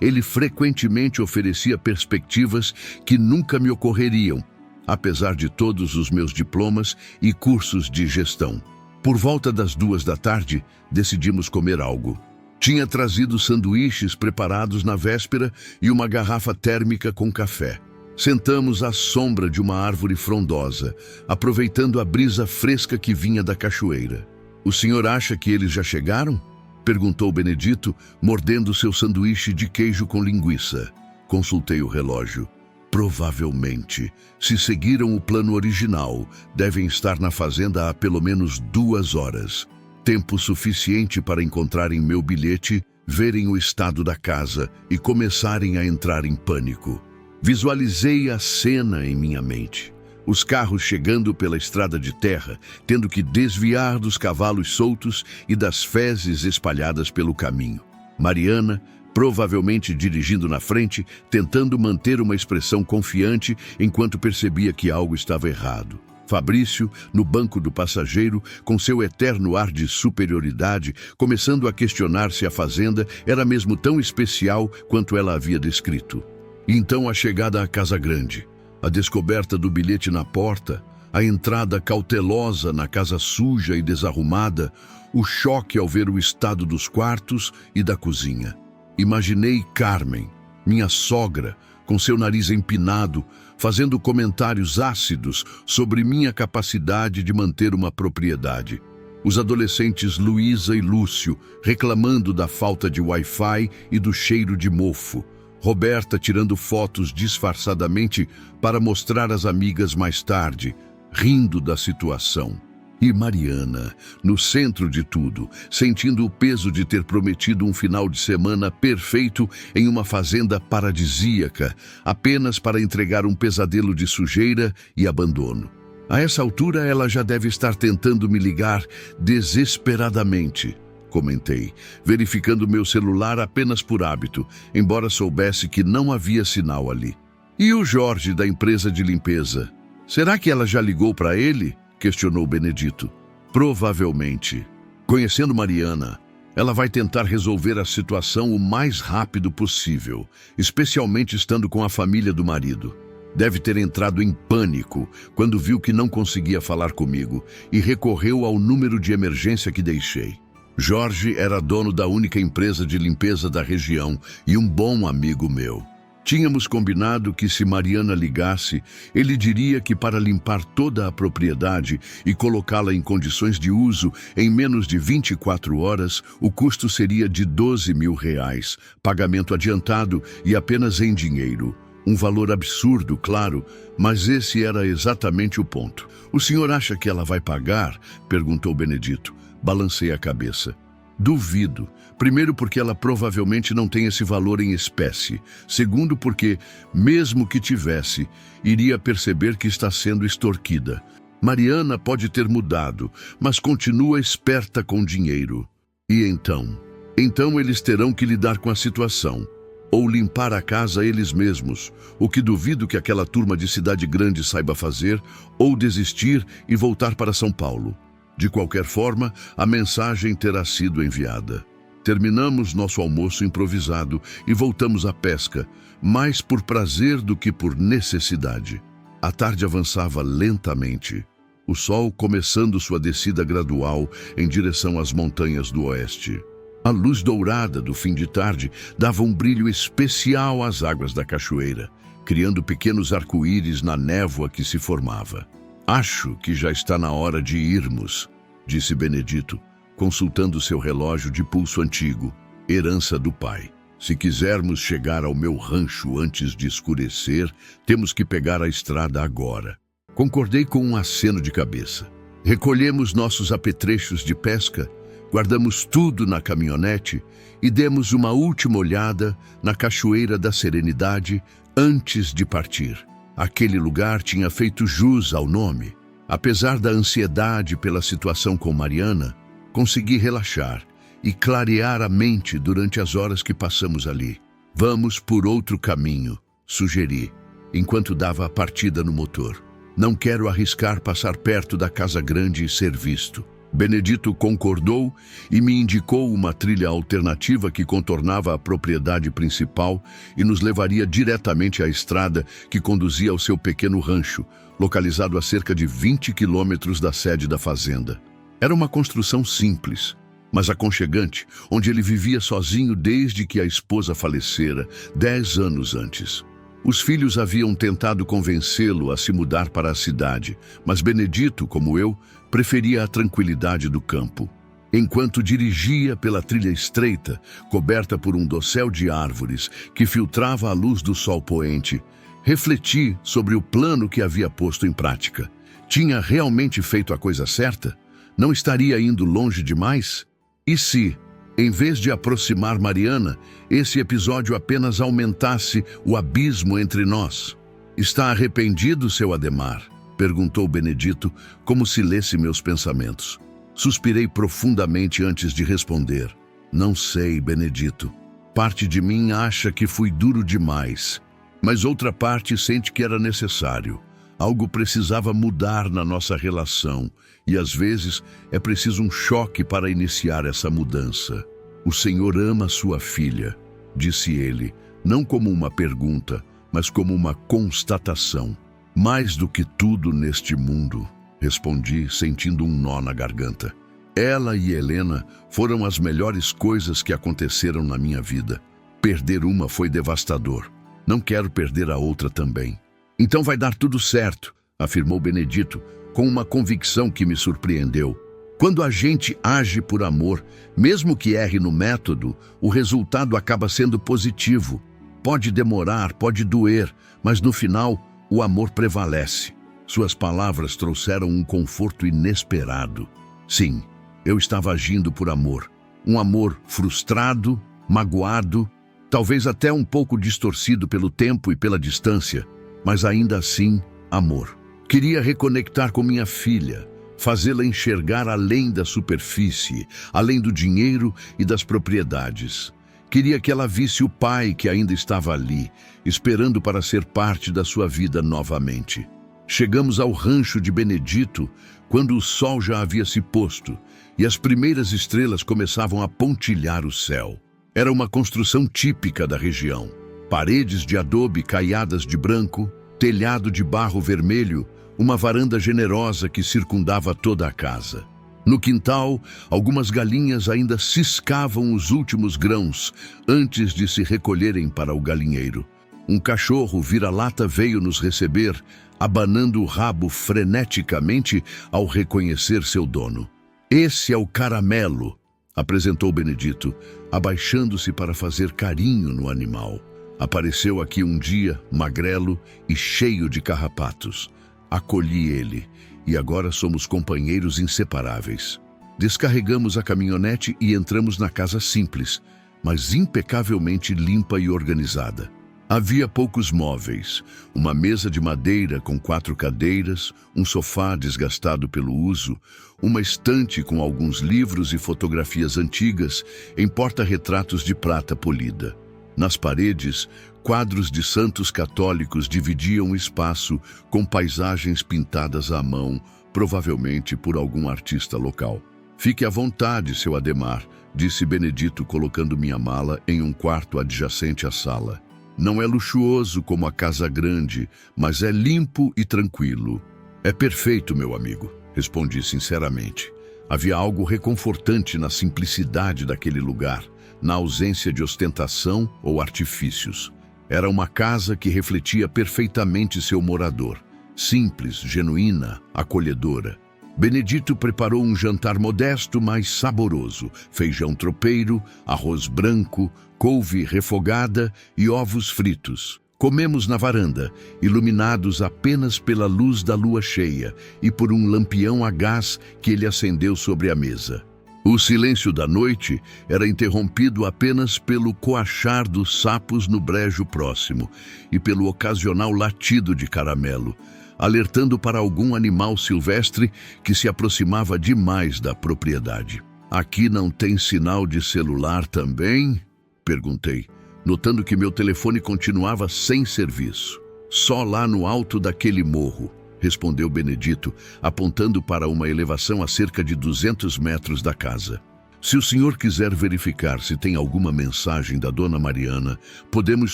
ele frequentemente oferecia perspectivas que nunca me ocorreriam, apesar de todos os meus diplomas e cursos de gestão. Por volta das 14h, decidimos comer algo. Tinha trazido sanduíches preparados na véspera e uma garrafa térmica com café. Sentamos à sombra de uma árvore frondosa, aproveitando a brisa fresca que vinha da cachoeira. "O senhor acha que eles já chegaram?" perguntou Benedito, mordendo seu sanduíche de queijo com linguiça. Consultei o relógio. "Provavelmente. Se seguiram o plano original, devem estar na fazenda há pelo menos 2 horas. Tempo suficiente para encontrarem meu bilhete, verem o estado da casa e começarem a entrar em pânico." Visualizei a cena em minha mente. Os carros chegando pela estrada de terra, tendo que desviar dos cavalos soltos e das fezes espalhadas pelo caminho. Mariana, provavelmente dirigindo na frente, tentando manter uma expressão confiante enquanto percebia que algo estava errado. Fabrício, no banco do passageiro, com seu eterno ar de superioridade, começando a questionar se a fazenda era mesmo tão especial quanto ela havia descrito. E então a chegada à Casa Grande, a descoberta do bilhete na porta, a entrada cautelosa na casa suja e desarrumada, o choque ao ver o estado dos quartos e da cozinha. Imaginei Carmen, minha sogra, com seu nariz empinado, fazendo comentários ácidos sobre minha capacidade de manter uma propriedade. Os adolescentes Luísa e Lúcio reclamando da falta de Wi-Fi e do cheiro de mofo. Roberta tirando fotos disfarçadamente para mostrar às amigas mais tarde, rindo da situação. E Mariana, no centro de tudo, sentindo o peso de ter prometido um final de semana perfeito em uma fazenda paradisíaca, apenas para entregar um pesadelo de sujeira e abandono. A essa altura ela já deve estar tentando me ligar desesperadamente, comentei, verificando meu celular apenas por hábito, embora soubesse que não havia sinal ali. "E o Jorge da empresa de limpeza? Será que ela já ligou para ele?" questionou Benedito. "Provavelmente. Conhecendo Mariana, ela vai tentar resolver a situação o mais rápido possível, especialmente estando com a família do marido. Deve ter entrado em pânico quando viu que não conseguia falar comigo e recorreu ao número de emergência que deixei. Jorge era dono da única empresa de limpeza da região e um bom amigo meu. Tínhamos combinado que se Mariana ligasse, ele diria que para limpar toda a propriedade e colocá-la em condições de uso em menos de 24 horas, o custo seria de R$ 12.000, pagamento adiantado e apenas em dinheiro. Um valor absurdo, claro, mas esse era exatamente o ponto. "O senhor acha que ela vai pagar?" perguntou Benedito. Balancei a cabeça. "Duvido. Primeiro porque ela provavelmente não tem esse valor em espécie. Segundo porque, mesmo que tivesse, iria perceber que está sendo extorquida. Mariana pode ter mudado, mas continua esperta com dinheiro. E então? Então eles terão que lidar com a situação. Ou limpar a casa eles mesmos, o que duvido que aquela turma de cidade grande saiba fazer, ou desistir e voltar para São Paulo. De qualquer forma, a mensagem terá sido enviada. Terminamos nosso almoço improvisado e voltamos à pesca, mais por prazer do que por necessidade. A tarde avançava lentamente, o sol começando sua descida gradual em direção às montanhas do oeste. A luz dourada do fim de tarde dava um brilho especial às águas da cachoeira, criando pequenos arco-íris na névoa que se formava. "Acho que já está na hora de irmos", disse Benedito, consultando seu relógio de pulso antigo, herança do pai. "Se quisermos chegar ao meu rancho antes de escurecer, temos que pegar a estrada agora." Concordei com um aceno de cabeça. Recolhemos nossos apetrechos de pesca, guardamos tudo na caminhonete e demos uma última olhada na Cachoeira da Serenidade antes de partir. Aquele lugar tinha feito jus ao nome. Apesar da ansiedade pela situação com Mariana, Consegui relaxar e clarear a mente durante as horas que passamos ali. Vamos por outro caminho, sugeri, enquanto dava a partida no motor. Não quero arriscar passar perto da casa grande e ser visto. Benedito concordou e me indicou uma trilha alternativa que contornava a propriedade principal e nos levaria diretamente à estrada que conduzia ao seu pequeno rancho, localizado a cerca de 20 quilômetros da sede da fazenda. Era uma construção simples, mas aconchegante, onde ele vivia sozinho desde que a esposa falecera, 10 anos antes. Os filhos haviam tentado convencê-lo a se mudar para a cidade, mas Benedito, como eu, preferia a tranquilidade do campo. Enquanto dirigia pela trilha estreita, coberta por um dossel de árvores que filtrava a luz do sol poente, refleti sobre o plano que havia posto em prática. Tinha realmente feito a coisa certa? Não estaria indo longe demais? E se, em vez de aproximar Mariana, esse episódio apenas aumentasse o abismo entre nós? Está arrependido, seu Ademar? Perguntou Benedito, como se lesse meus pensamentos. Suspirei profundamente antes de responder. Não sei, Benedito. Parte de mim acha que fui duro demais, mas outra parte sente que era necessário. Algo precisava mudar na nossa relação, e às vezes é preciso um choque para iniciar essa mudança. O Senhor ama sua filha, disse ele, não como uma pergunta, mas como uma constatação. Mais do que tudo neste mundo, respondi, sentindo um nó na garganta. Ela e Helena foram as melhores coisas que aconteceram na minha vida. Perder uma foi devastador. Não quero perder a outra também. Então vai dar tudo certo, afirmou Benedito, com uma convicção que me surpreendeu. Quando a gente age por amor, mesmo que erre no método, o resultado acaba sendo positivo. Pode demorar, pode doer, mas no final, o amor prevalece. Suas palavras trouxeram um conforto inesperado. Sim, eu estava agindo por amor. Um amor frustrado, magoado, talvez até um pouco distorcido pelo tempo e pela distância, mas ainda assim, amor. Queria reconectar com minha filha, fazê-la enxergar além da superfície, além do dinheiro e das propriedades. Queria que ela visse o pai que ainda estava ali, esperando para ser parte da sua vida novamente. Chegamos ao rancho de Benedito quando o sol já havia se posto e as primeiras estrelas começavam a pontilhar o céu. Era uma construção típica da região. Paredes de adobe caiadas de branco, telhado de barro vermelho, uma varanda generosa que circundava toda a casa. No quintal, algumas galinhas ainda ciscavam os últimos grãos antes de se recolherem para o galinheiro. Um cachorro vira-lata veio nos receber, abanando o rabo freneticamente ao reconhecer seu dono. Esse é o Caramelo, apresentou Benedito, abaixando-se para fazer carinho no animal. Apareceu aqui um dia, magrelo e cheio de carrapatos. Acolhi ele. E agora somos companheiros inseparáveis. Descarregamos a caminhonete e entramos na casa simples, mas impecavelmente limpa e organizada. Havia poucos móveis, uma mesa de madeira com 4 cadeiras, um sofá desgastado pelo uso, uma estante com alguns livros e fotografias antigas em porta-retratos de prata polida. Nas paredes, quadros de santos católicos dividiam o espaço com paisagens pintadas à mão, provavelmente por algum artista local. Fique à vontade, seu Ademar, disse Benedito, colocando minha mala em um quarto adjacente à sala. Não é luxuoso como a casa grande, mas é limpo e tranquilo. É perfeito, meu amigo, respondi sinceramente. Havia algo reconfortante na simplicidade daquele lugar, na ausência de ostentação ou artifícios. Era uma casa que refletia perfeitamente seu morador. Simples, genuína, acolhedora. Benedito preparou um jantar modesto, mas saboroso. Feijão tropeiro, arroz branco, couve refogada e ovos fritos. Comemos na varanda, iluminados apenas pela luz da lua cheia e por um lampião a gás que ele acendeu sobre a mesa. O silêncio da noite era interrompido apenas pelo coachar dos sapos no brejo próximo e pelo ocasional latido de Caramelo, alertando para algum animal silvestre que se aproximava demais da propriedade. Aqui não tem sinal de celular também? Perguntei, notando que meu telefone continuava sem serviço. Só lá no alto daquele morro, respondeu Benedito, apontando para uma elevação a cerca de 200 metros da casa. Se o senhor quiser verificar se tem alguma mensagem da dona Mariana, podemos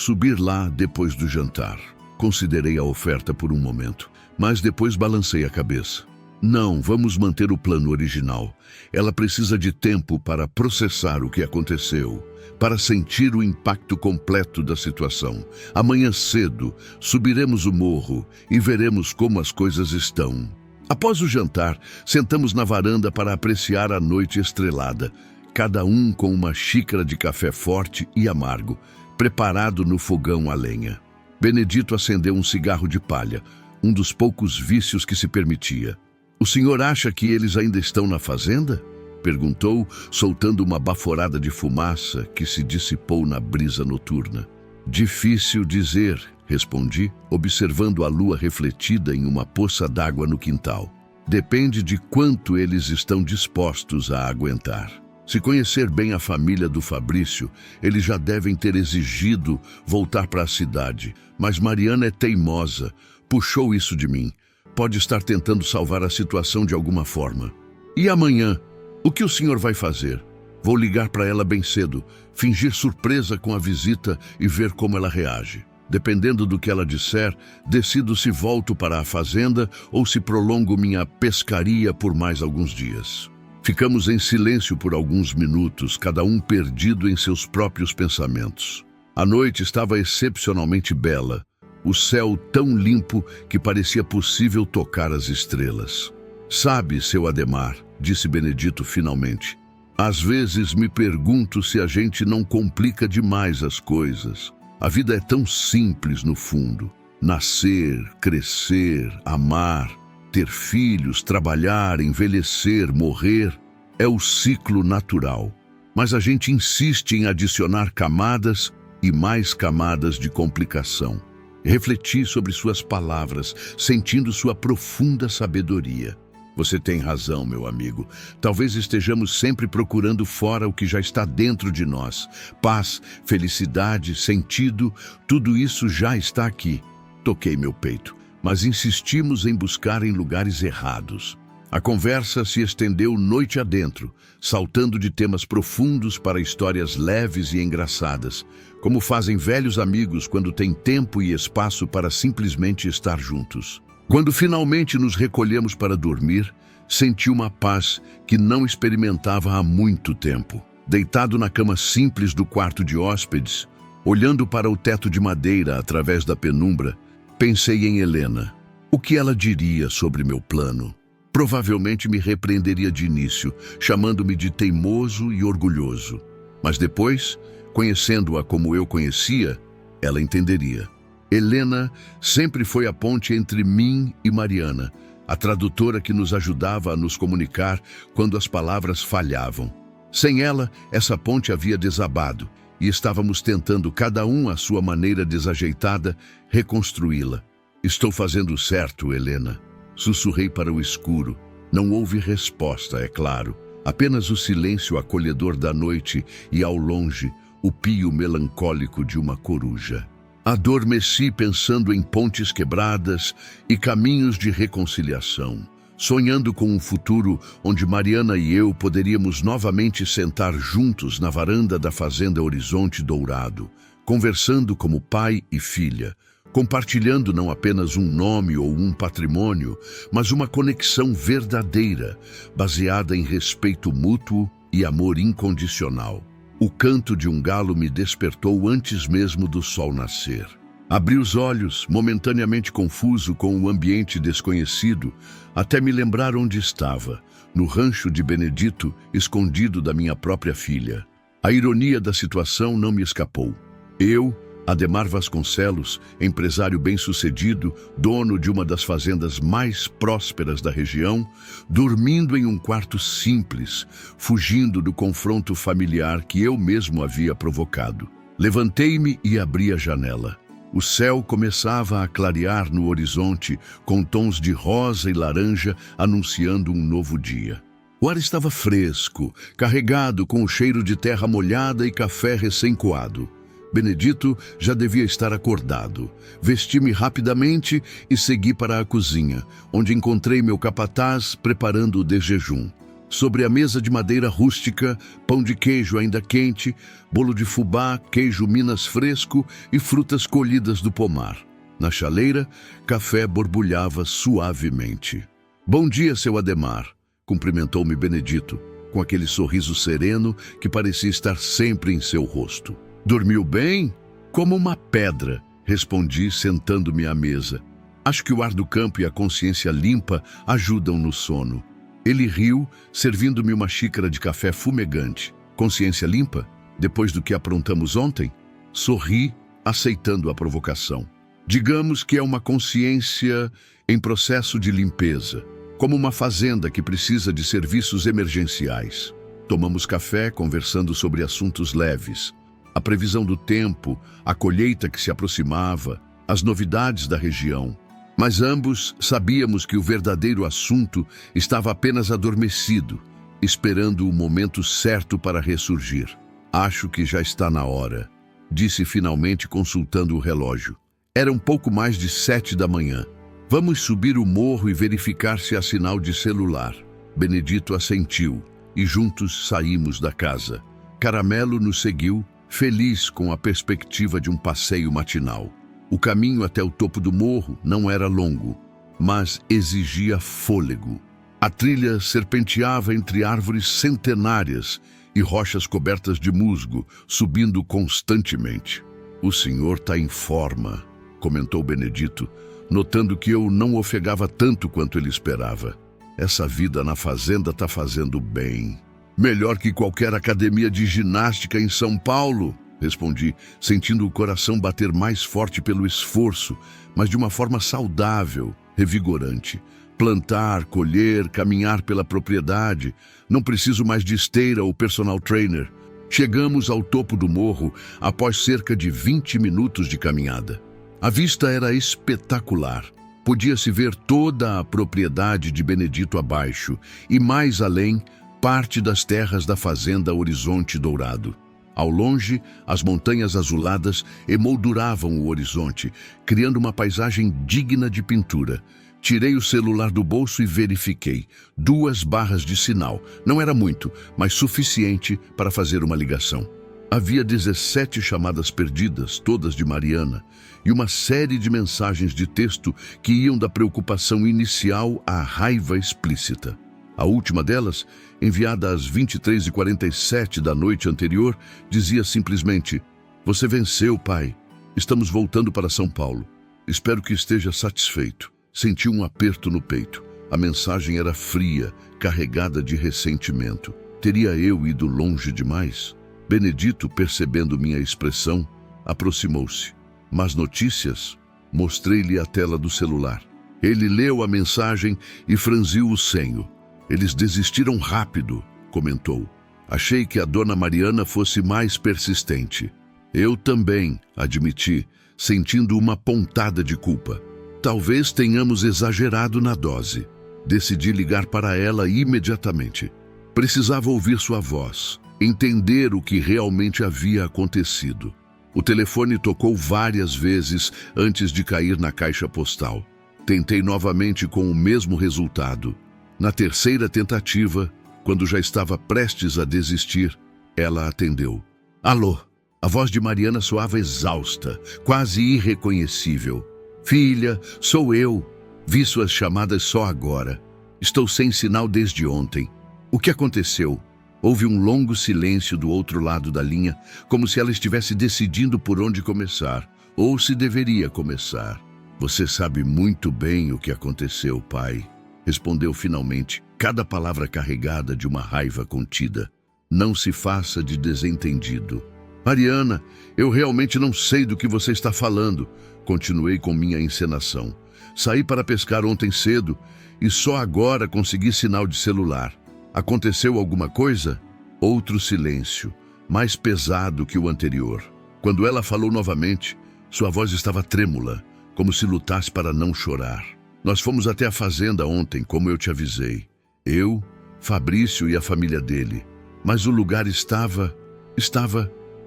subir lá depois do jantar. Considerei a oferta por um momento, mas depois balancei a cabeça. Não, vamos manter o plano original. Ela precisa de tempo para processar o que aconteceu, para sentir o impacto completo da situação. Amanhã cedo, subiremos o morro e veremos como as coisas estão. Após o jantar, sentamos na varanda para apreciar a noite estrelada, cada um com uma xícara de café forte e amargo, preparado no fogão a lenha. Benedito acendeu um cigarro de palha, um dos poucos vícios que se permitia. "O senhor acha que eles ainda estão na fazenda?" perguntou, soltando uma baforada de fumaça que se dissipou na brisa noturna. "Difícil dizer", respondi, observando a lua refletida em uma poça d'água no quintal. "Depende de quanto eles estão dispostos a aguentar. Se conhecer bem a família do Fabrício, eles já devem ter exigido voltar para a cidade. Mas Mariana é teimosa, puxou isso de mim. Pode estar tentando salvar a situação de alguma forma. E amanhã, o que o senhor vai fazer? Vou ligar para ela bem cedo, fingir surpresa com a visita e ver como ela reage. Dependendo do que ela disser, decido se volto para a fazenda ou se prolongo minha pescaria por mais alguns dias." Ficamos em silêncio por alguns minutos, cada um perdido em seus próprios pensamentos. A noite estava excepcionalmente bela, o céu tão limpo que parecia possível tocar as estrelas. "Sabe, seu Ademar", disse Benedito finalmente, "às vezes me pergunto se a gente não complica demais as coisas. A vida é tão simples no fundo. Nascer, crescer, amar, ter filhos, trabalhar, envelhecer, morrer, é o ciclo natural. Mas a gente insiste em adicionar camadas e mais camadas de complicação." Refleti sobre suas palavras, sentindo sua profunda sabedoria. "Você tem razão, meu amigo. Talvez estejamos sempre procurando fora o que já está dentro de nós. Paz, felicidade, sentido, tudo isso já está aqui." Toquei meu peito, mas insistimos em buscar em lugares errados. A conversa se estendeu noite adentro, saltando de temas profundos para histórias leves e engraçadas, como fazem velhos amigos quando têm tempo e espaço para simplesmente estar juntos. Quando finalmente nos recolhemos para dormir, senti uma paz que não experimentava há muito tempo. Deitado na cama simples do quarto de hóspedes, olhando para o teto de madeira através da penumbra, pensei em Helena. O que ela diria sobre meu plano? Provavelmente me repreenderia de início, chamando-me de teimoso e orgulhoso. Mas depois, conhecendo-a como eu conhecia, ela entenderia. Helena sempre foi a ponte entre mim e Mariana, a tradutora que nos ajudava a nos comunicar quando as palavras falhavam. Sem ela, essa ponte havia desabado e estávamos tentando, cada um à sua maneira desajeitada, reconstruí-la. "Estou fazendo certo, Helena." Sussurrei para o escuro. Não houve resposta, é claro. Apenas o silêncio acolhedor da noite e, ao longe, o pio melancólico de uma coruja. Adormeci pensando em pontes quebradas e caminhos de reconciliação, sonhando com um futuro onde Mariana e eu poderíamos novamente sentar juntos na varanda da fazenda Horizonte Dourado, conversando como pai e filha, compartilhando não apenas um nome ou um patrimônio, mas uma conexão verdadeira, baseada em respeito mútuo e amor incondicional. O canto de um galo me despertou antes mesmo do sol nascer. Abri os olhos, momentaneamente confuso com o ambiente desconhecido, até me lembrar onde estava, no rancho de Benedito, escondido da minha própria filha. A ironia da situação não me escapou. Eu, Ademar Vasconcelos, empresário bem-sucedido, dono de uma das fazendas mais prósperas da região, dormindo em um quarto simples, fugindo do confronto familiar que eu mesmo havia provocado. Levantei-me e abri a janela. O céu começava a clarear no horizonte, com tons de rosa e laranja anunciando um novo dia. O ar estava fresco, carregado com o cheiro de terra molhada e café recém-coado. Benedito já devia estar acordado. Vesti-me rapidamente e segui para a cozinha, onde encontrei meu capataz preparando o desjejum. Sobre a mesa de madeira rústica, pão de queijo ainda quente, bolo de fubá, queijo Minas fresco e frutas colhidas do pomar. Na chaleira, café borbulhava suavemente. "Bom dia, seu Ademar", cumprimentou-me Benedito, com aquele sorriso sereno que parecia estar sempre em seu rosto. "Dormiu bem?" "Como uma pedra", respondi, sentando-me à mesa. "Acho que o ar do campo e a consciência limpa ajudam no sono." Ele riu, servindo-me uma xícara de café fumegante. "Consciência limpa? Depois do que aprontamos ontem?" Sorri, aceitando a provocação. "Digamos que é uma consciência em processo de limpeza, como uma fazenda que precisa de serviços emergenciais." Tomamos café, conversando sobre assuntos leves. A previsão do tempo, a colheita que se aproximava, as novidades da região. Mas ambos sabíamos que o verdadeiro assunto estava apenas adormecido, esperando o momento certo para ressurgir. "Acho que já está na hora", disse finalmente, consultando o relógio. Era um pouco mais de 7 da manhã. "Vamos subir o morro e verificar se há sinal de celular." Benedito assentiu e juntos saímos da casa. Caramelo nos seguiu, feliz com a perspectiva de um passeio matinal. O caminho até o topo do morro não era longo, mas exigia fôlego. A trilha serpenteava entre árvores centenárias e rochas cobertas de musgo, subindo constantemente. "O senhor está em forma", comentou Benedito, notando que eu não ofegava tanto quanto ele esperava. "Essa vida na fazenda está fazendo bem." "Melhor que qualquer academia de ginástica em São Paulo", respondi, sentindo o coração bater mais forte pelo esforço, mas de uma forma saudável, revigorante. Plantar, colher, caminhar pela propriedade. Não preciso mais de esteira ou personal trainer. Chegamos ao topo do morro após cerca de 20 minutos de caminhada. A vista era espetacular. Podia-se ver toda a propriedade de Benedito abaixo e, mais além, parte das terras da fazenda Horizonte Dourado. Ao longe, as montanhas azuladas emolduravam o horizonte, criando uma paisagem digna de pintura. Tirei o celular do bolso e verifiquei. 2 barras de sinal. Não era muito, mas suficiente para fazer uma ligação. Havia 17 chamadas perdidas, todas de Mariana, e uma série de mensagens de texto que iam da preocupação inicial à raiva explícita. A última delas, enviada às 23h47 da noite anterior, dizia simplesmente: "Você venceu, pai. Estamos voltando para São Paulo. Espero que esteja satisfeito." Senti um aperto no peito. A mensagem era fria, carregada de ressentimento. Teria eu ido longe demais? Benedito, percebendo minha expressão, aproximou-se. "Más notícias?" Mostrei-lhe a tela do celular. Ele leu a mensagem e franziu o senho. "Eles desistiram rápido", comentou. "Achei que a dona Mariana fosse mais persistente." "Eu também", admiti, sentindo uma pontada de culpa. "Talvez tenhamos exagerado na dose." Decidi ligar para ela imediatamente. Precisava ouvir sua voz, entender o que realmente havia acontecido. O telefone tocou várias vezes antes de cair na caixa postal. Tentei novamente com o mesmo resultado. Na terceira tentativa, quando já estava prestes a desistir, ela atendeu. "Alô?" A voz de Mariana soava exausta, quase irreconhecível. "Filha, sou eu. Vi suas chamadas só agora. Estou sem sinal desde ontem. O que aconteceu?" Houve um longo silêncio do outro lado da linha, como se ela estivesse decidindo por onde começar, ou se deveria começar. "Você sabe muito bem o que aconteceu, pai", respondeu finalmente, cada palavra carregada de uma raiva contida. "Não se faça de desentendido." "Mariana, eu realmente não sei do que você está falando", continuei com minha encenação. "Saí para pescar ontem cedo e só agora consegui sinal de celular. Aconteceu alguma coisa?" Outro silêncio, mais pesado que o anterior. Quando ela falou novamente, sua voz estava trêmula, como se lutasse para não chorar. "Nós fomos até a fazenda ontem, como eu te avisei. Eu, Fabrício e a família dele. Mas o lugar estava...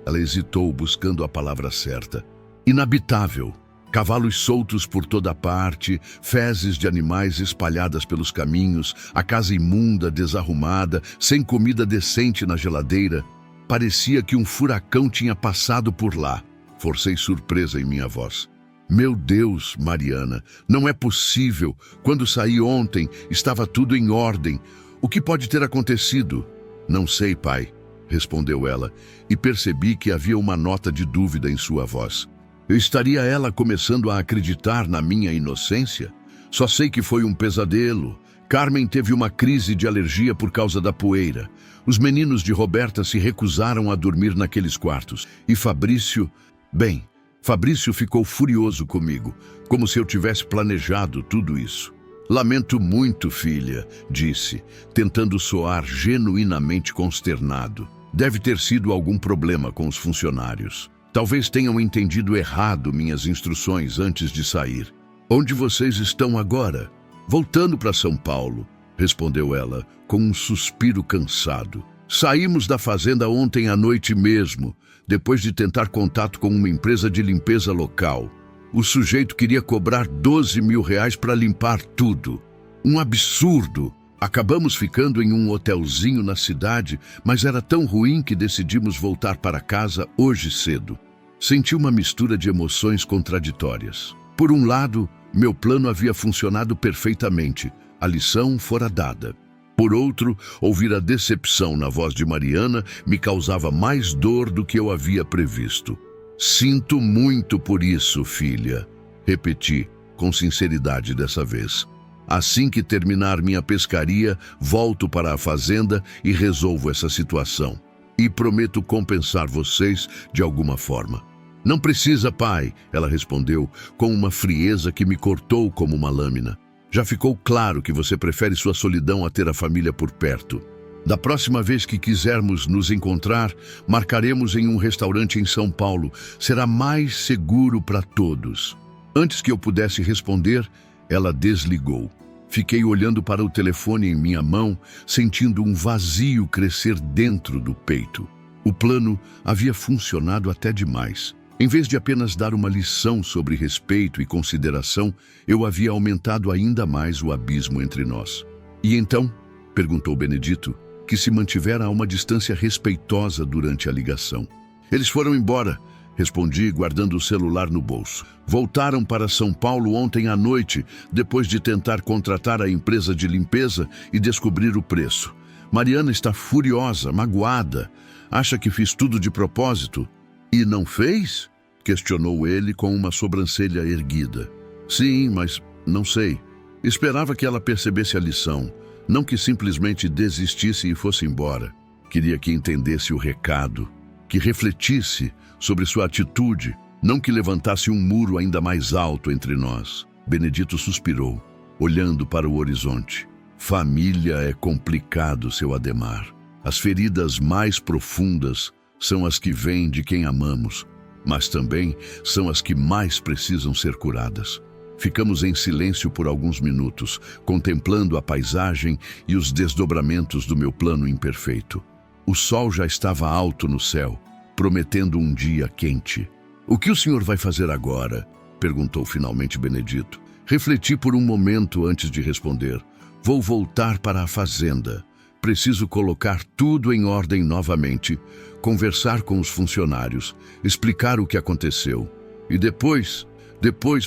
Ela hesitou, buscando a palavra certa. Inabitável. Cavalos soltos por toda parte, fezes de animais espalhadas pelos caminhos, a casa imunda, desarrumada, sem comida decente na geladeira. Parecia que um furacão tinha passado por lá. Forcei surpresa em minha voz. Meu Deus, Mariana, não é possível. Quando saí ontem, estava tudo em ordem. O que pode ter acontecido? Não sei, pai, respondeu ela, e percebi que havia uma nota de dúvida em sua voz. Estaria ela começando a acreditar na minha inocência? Só sei que foi um pesadelo. Carmen teve uma crise de alergia por causa da poeira. Os meninos de Roberta se recusaram a dormir naqueles quartos. E Fabrício... Bem, Fabrício ficou furioso comigo, como se eu tivesse planejado tudo isso. Lamento muito, filha, disse, tentando soar genuinamente consternado. Deve ter sido algum problema com os funcionários. Talvez tenham entendido errado minhas instruções antes de sair. Onde vocês estão agora? Voltando para São Paulo, respondeu ela, com um suspiro cansado. Saímos da fazenda ontem à noite mesmo, depois de tentar contato com uma empresa de limpeza local. O sujeito queria cobrar R$ 12.000 para limpar tudo. Um absurdo! Acabamos ficando em um hotelzinho na cidade, mas era tão ruim que decidimos voltar para casa hoje cedo. Senti uma mistura de emoções contraditórias. Por um lado, meu plano havia funcionado perfeitamente. A lição fora dada. Por outro, ouvir a decepção na voz de Mariana me causava mais dor do que eu havia previsto. Sinto muito por isso, filha, repeti, com sinceridade dessa vez. Assim que terminar minha pescaria, volto para a fazenda e resolvo essa situação. E prometo compensar vocês de alguma forma. Não precisa, pai, ela respondeu, com uma frieza que me cortou como uma lâmina. Já ficou claro que você prefere sua solidão a ter a família por perto. Da próxima vez que quisermos nos encontrar, marcaremos em um restaurante em São Paulo. Será mais seguro para todos. Antes que eu pudesse responder, ela desligou. Fiquei olhando para o telefone em minha mão, sentindo um vazio crescer dentro do peito. O plano havia funcionado até demais. Em vez de apenas dar uma lição sobre respeito e consideração, eu havia aumentado ainda mais o abismo entre nós. E então? Perguntou Benedito, que se mantivera a uma distância respeitosa durante a ligação. Eles foram embora, respondi, guardando o celular no bolso. Voltaram para São Paulo ontem à noite, depois de tentar contratar a empresa de limpeza e descobrir o preço. Mariana está furiosa, magoada. Acha que fiz tudo de propósito. E não fez? Questionou ele com uma sobrancelha erguida. Sim, mas não sei. Esperava que ela percebesse a lição, não que simplesmente desistisse e fosse embora. Queria que entendesse o recado, que refletisse sobre sua atitude, não que levantasse um muro ainda mais alto entre nós. Benedito suspirou, olhando para o horizonte. Família é complicado, seu Ademar. As feridas mais profundas são as que vêm de quem amamos, mas também são as que mais precisam ser curadas. Ficamos em silêncio por alguns minutos, contemplando a paisagem e os desdobramentos do meu plano imperfeito. O sol já estava alto no céu, prometendo um dia quente. O que o senhor vai fazer agora? Perguntou finalmente Benedito. Refleti por um momento antes de responder. Vou voltar para a fazenda. Preciso colocar tudo em ordem novamente, conversar com os funcionários, explicar o que aconteceu. E depois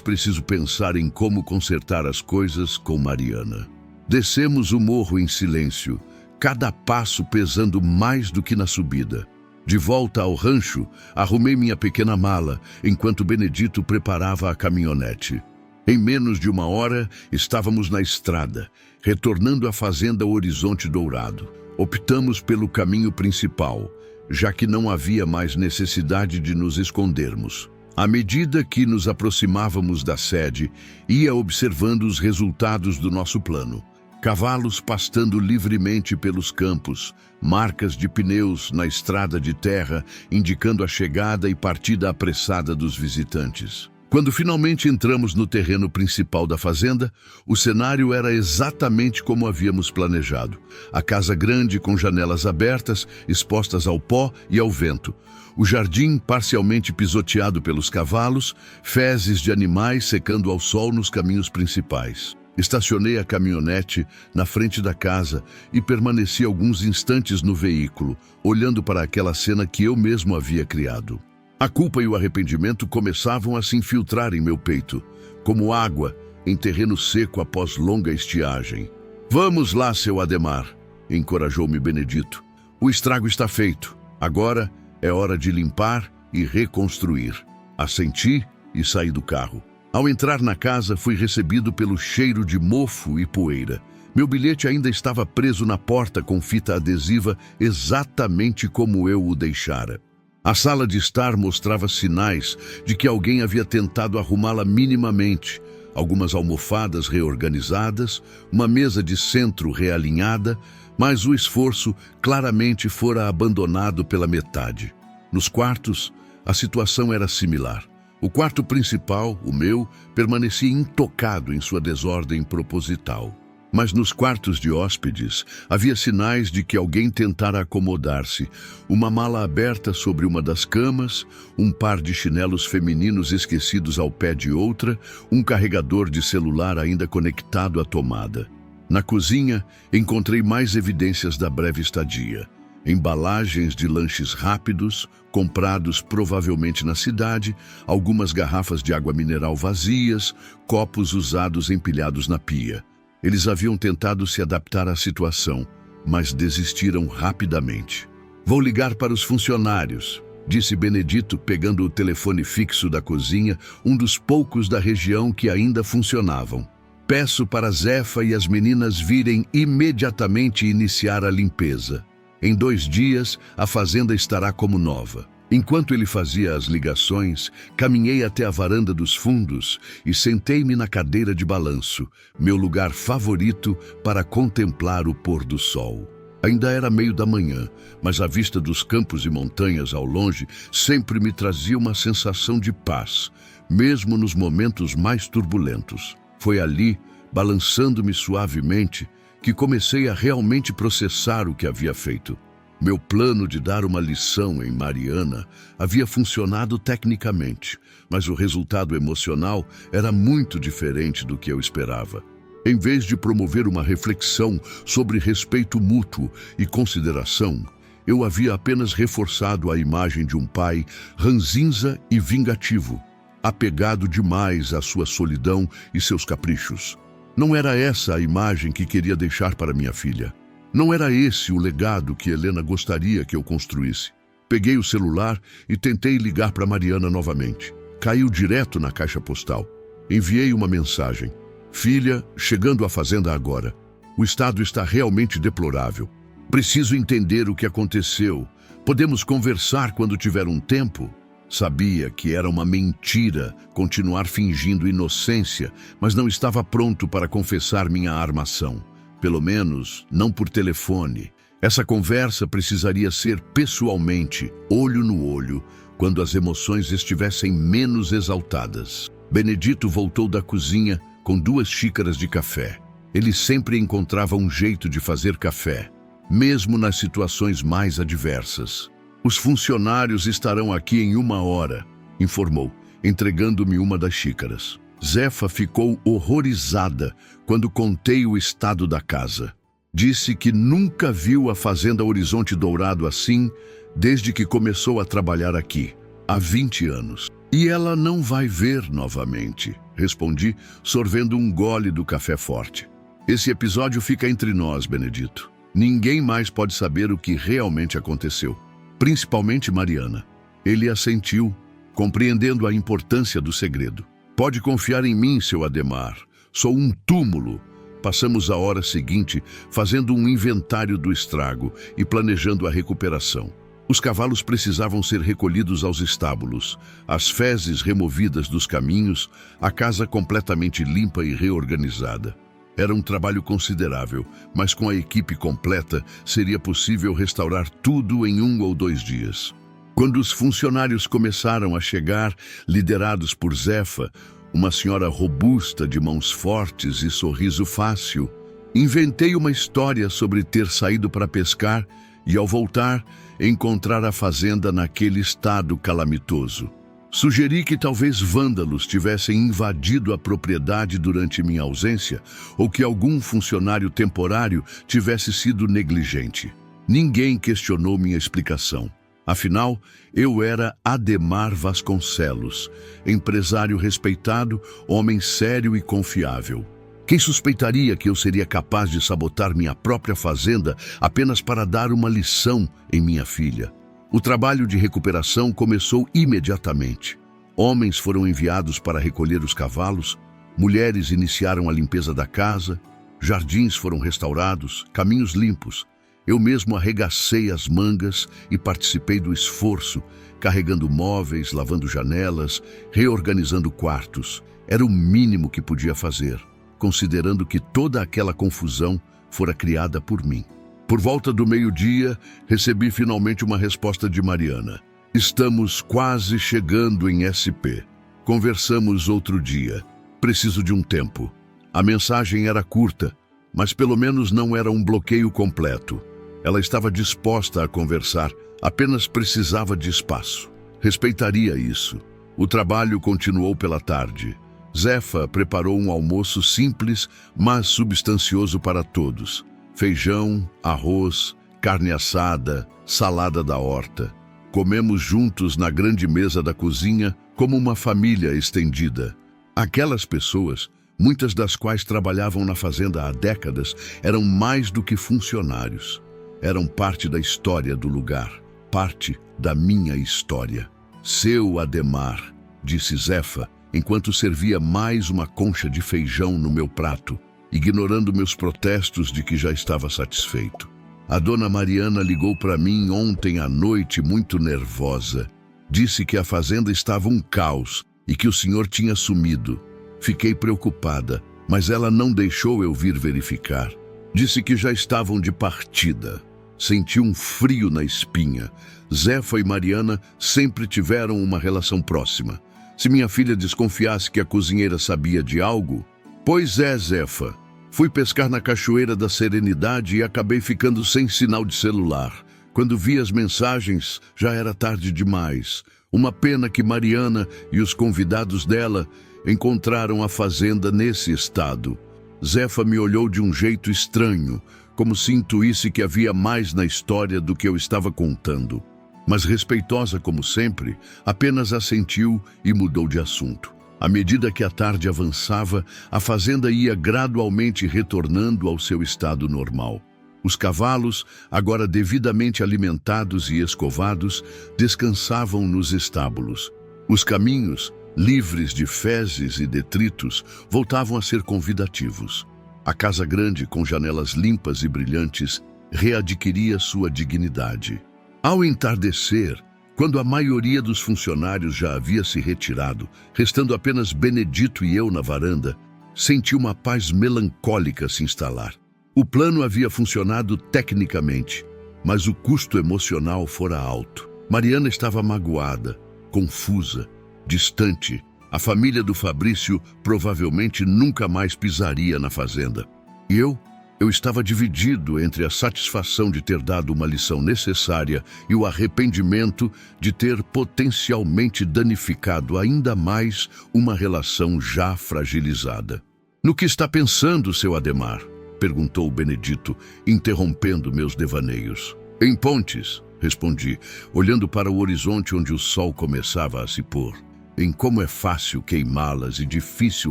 preciso pensar em como consertar as coisas com Mariana. Descemos o morro em silêncio, cada passo pesando mais do que na subida. De volta ao rancho, arrumei minha pequena mala, enquanto Benedito preparava a caminhonete. Em menos de uma hora, estávamos na estrada, retornando à fazenda Horizonte Dourado. Optamos pelo caminho principal, já que não havia mais necessidade de nos escondermos. À medida que nos aproximávamos da sede, ia observando os resultados do nosso plano. Cavalos pastando livremente pelos campos, marcas de pneus na estrada de terra, indicando a chegada e partida apressada dos visitantes. Quando finalmente entramos no terreno principal da fazenda, o cenário era exatamente como havíamos planejado. A casa grande com janelas abertas, expostas ao pó e ao vento. O jardim parcialmente pisoteado pelos cavalos, fezes de animais secando ao sol nos caminhos principais. Estacionei a caminhonete na frente da casa e permaneci alguns instantes no veículo, olhando para aquela cena que eu mesmo havia criado. A culpa e o arrependimento começavam a se infiltrar em meu peito, como água em terreno seco após longa estiagem. "Vamos lá, seu Ademar", encorajou-me Benedito. "O estrago está feito. Agora é hora de limpar e reconstruir." Assenti e saí do carro. Ao entrar na casa, fui recebido pelo cheiro de mofo e poeira. Meu bilhete ainda estava preso na porta com fita adesiva, exatamente como eu o deixara. A sala de estar mostrava sinais de que alguém havia tentado arrumá-la minimamente. Algumas almofadas reorganizadas, uma mesa de centro realinhada, mas o esforço claramente fora abandonado pela metade. Nos quartos, a situação era similar. O quarto principal, o meu, permanecia intocado em sua desordem proposital. Mas nos quartos de hóspedes havia sinais de que alguém tentara acomodar-se. Uma mala aberta sobre uma das camas, um par de chinelos femininos esquecidos ao pé de outra, um carregador de celular ainda conectado à tomada. Na cozinha, encontrei mais evidências da breve estadia. Embalagens de lanches rápidos, comprados provavelmente na cidade, algumas garrafas de água mineral vazias, copos usados empilhados na pia. Eles haviam tentado se adaptar à situação, mas desistiram rapidamente. "Vou ligar para os funcionários", disse Benedito, pegando o telefone fixo da cozinha, um dos poucos da região que ainda funcionavam. "Peço para Zefa e as meninas virem imediatamente iniciar a limpeza. Em 2 dias, a fazenda estará como nova." Enquanto ele fazia as ligações, caminhei até a varanda dos fundos e sentei-me na cadeira de balanço, meu lugar favorito para contemplar o pôr do sol. Ainda era meio da manhã, mas a vista dos campos e montanhas ao longe sempre me trazia uma sensação de paz, mesmo nos momentos mais turbulentos. Foi ali, balançando-me suavemente, que comecei a realmente processar o que havia feito. Meu plano de dar uma lição em Mariana havia funcionado tecnicamente, mas o resultado emocional era muito diferente do que eu esperava. Em vez de promover uma reflexão sobre respeito mútuo e consideração, eu havia apenas reforçado a imagem de um pai ranzinza e vingativo, apegado demais à sua solidão e seus caprichos. Não era essa a imagem que queria deixar para minha filha. Não era esse o legado que Helena gostaria que eu construísse. Peguei o celular e tentei ligar para Mariana novamente. Caiu direto na caixa postal. Enviei uma mensagem. "Filha, chegando à fazenda agora. O estado está realmente deplorável. Preciso entender o que aconteceu. Podemos conversar quando tiver um tempo?" Sabia que era uma mentira continuar fingindo inocência, mas não estava pronto para confessar minha armação. Pelo menos, não por telefone. Essa conversa precisaria ser pessoalmente, olho no olho, quando as emoções estivessem menos exaltadas. Benedito voltou da cozinha com 2 xícaras de café. Ele sempre encontrava um jeito de fazer café, mesmo nas situações mais adversas. "Os funcionários estarão aqui em 1 hora", informou, entregando-me uma das xícaras. Zefa ficou horrorizada quando contei o estado da casa. Disse que nunca viu a fazenda Horizonte Dourado assim desde que começou a trabalhar aqui, há 20 anos. "E ela não vai ver novamente", respondi, sorvendo um gole do café forte. "Esse episódio fica entre nós, Benedito. Ninguém mais pode saber o que realmente aconteceu, principalmente Mariana." Ele assentiu, compreendendo a importância do segredo. "Pode confiar em mim, seu Ademar. Sou um túmulo." Passamos a hora seguinte fazendo um inventário do estrago e planejando a recuperação. Os cavalos precisavam ser recolhidos aos estábulos, as fezes removidas dos caminhos, a casa completamente limpa e reorganizada. Era um trabalho considerável, mas com a equipe completa seria possível restaurar tudo em 1 ou 2 dias. Quando os funcionários começaram a chegar, liderados por Zefa, uma senhora robusta de mãos fortes e sorriso fácil, inventei uma história sobre ter saído para pescar e, ao voltar, encontrar a fazenda naquele estado calamitoso. Sugeri que talvez vândalos tivessem invadido a propriedade durante minha ausência ou que algum funcionário temporário tivesse sido negligente. Ninguém questionou minha explicação. Afinal, eu era Ademar Vasconcelos, empresário respeitado, homem sério e confiável. Quem suspeitaria que eu seria capaz de sabotar minha própria fazenda apenas para dar uma lição em minha filha? O trabalho de recuperação começou imediatamente. Homens foram enviados para recolher os cavalos, mulheres iniciaram a limpeza da casa, jardins foram restaurados, caminhos limpos. Eu mesmo arregacei as mangas e participei do esforço, carregando móveis, lavando janelas, reorganizando quartos. Era o mínimo que podia fazer, considerando que toda aquela confusão fora criada por mim. Por volta do meio-dia, recebi finalmente uma resposta de Mariana. Estamos quase chegando em SP. Conversamos outro dia. Preciso de um tempo. A mensagem era curta, mas pelo menos não era um bloqueio completo. Ela estava disposta a conversar, apenas precisava de espaço. Respeitaria isso. O trabalho continuou pela tarde. Zefa preparou um almoço simples, mas substancioso para todos. Feijão, arroz, carne assada, salada da horta. Comemos juntos na grande mesa da cozinha, como uma família estendida. Aquelas pessoas, muitas das quais trabalhavam na fazenda há décadas, eram mais do que funcionários. Eram parte da história do lugar, parte da minha história. Seu Ademar, disse Zefa, enquanto servia mais uma concha de feijão no meu prato, ignorando meus protestos de que já estava satisfeito. A dona Mariana ligou para mim ontem à noite muito nervosa. Disse que a fazenda estava um caos e que o senhor tinha sumido. Fiquei preocupada, mas ela não deixou eu vir verificar. Disse que já estavam de partida. Senti um frio na espinha. Zefa e Mariana sempre tiveram uma relação próxima. Se minha filha desconfiasse que a cozinheira sabia de algo... Pois é, Zefa. Fui pescar na Cachoeira da Serenidade e acabei ficando sem sinal de celular. Quando vi as mensagens, já era tarde demais. Uma pena que Mariana e os convidados dela encontraram a fazenda nesse estado. Zefa me olhou de um jeito estranho, como se intuísse que havia mais na história do que eu estava contando. Mas respeitosa como sempre, apenas assentiu e mudou de assunto. À medida que a tarde avançava, a fazenda ia gradualmente retornando ao seu estado normal. Os cavalos, agora devidamente alimentados e escovados, descansavam nos estábulos. Os caminhos, livres de fezes e detritos, voltavam a ser convidativos. A casa grande, com janelas limpas e brilhantes, readquiria sua dignidade. Ao entardecer, quando a maioria dos funcionários já havia se retirado, restando apenas Benedito e eu na varanda, senti uma paz melancólica se instalar. O plano havia funcionado tecnicamente, mas o custo emocional fora alto. Mariana estava magoada, confusa, distante. A família do Fabrício provavelmente nunca mais pisaria na fazenda. E eu estava dividido entre a satisfação de ter dado uma lição necessária e o arrependimento de ter potencialmente danificado ainda mais uma relação já fragilizada. No que está pensando, seu Ademar? Perguntou Benedito, interrompendo meus devaneios. Em Pontes, respondi, olhando para o horizonte onde o sol começava a se pôr. Em como é fácil queimá-las e difícil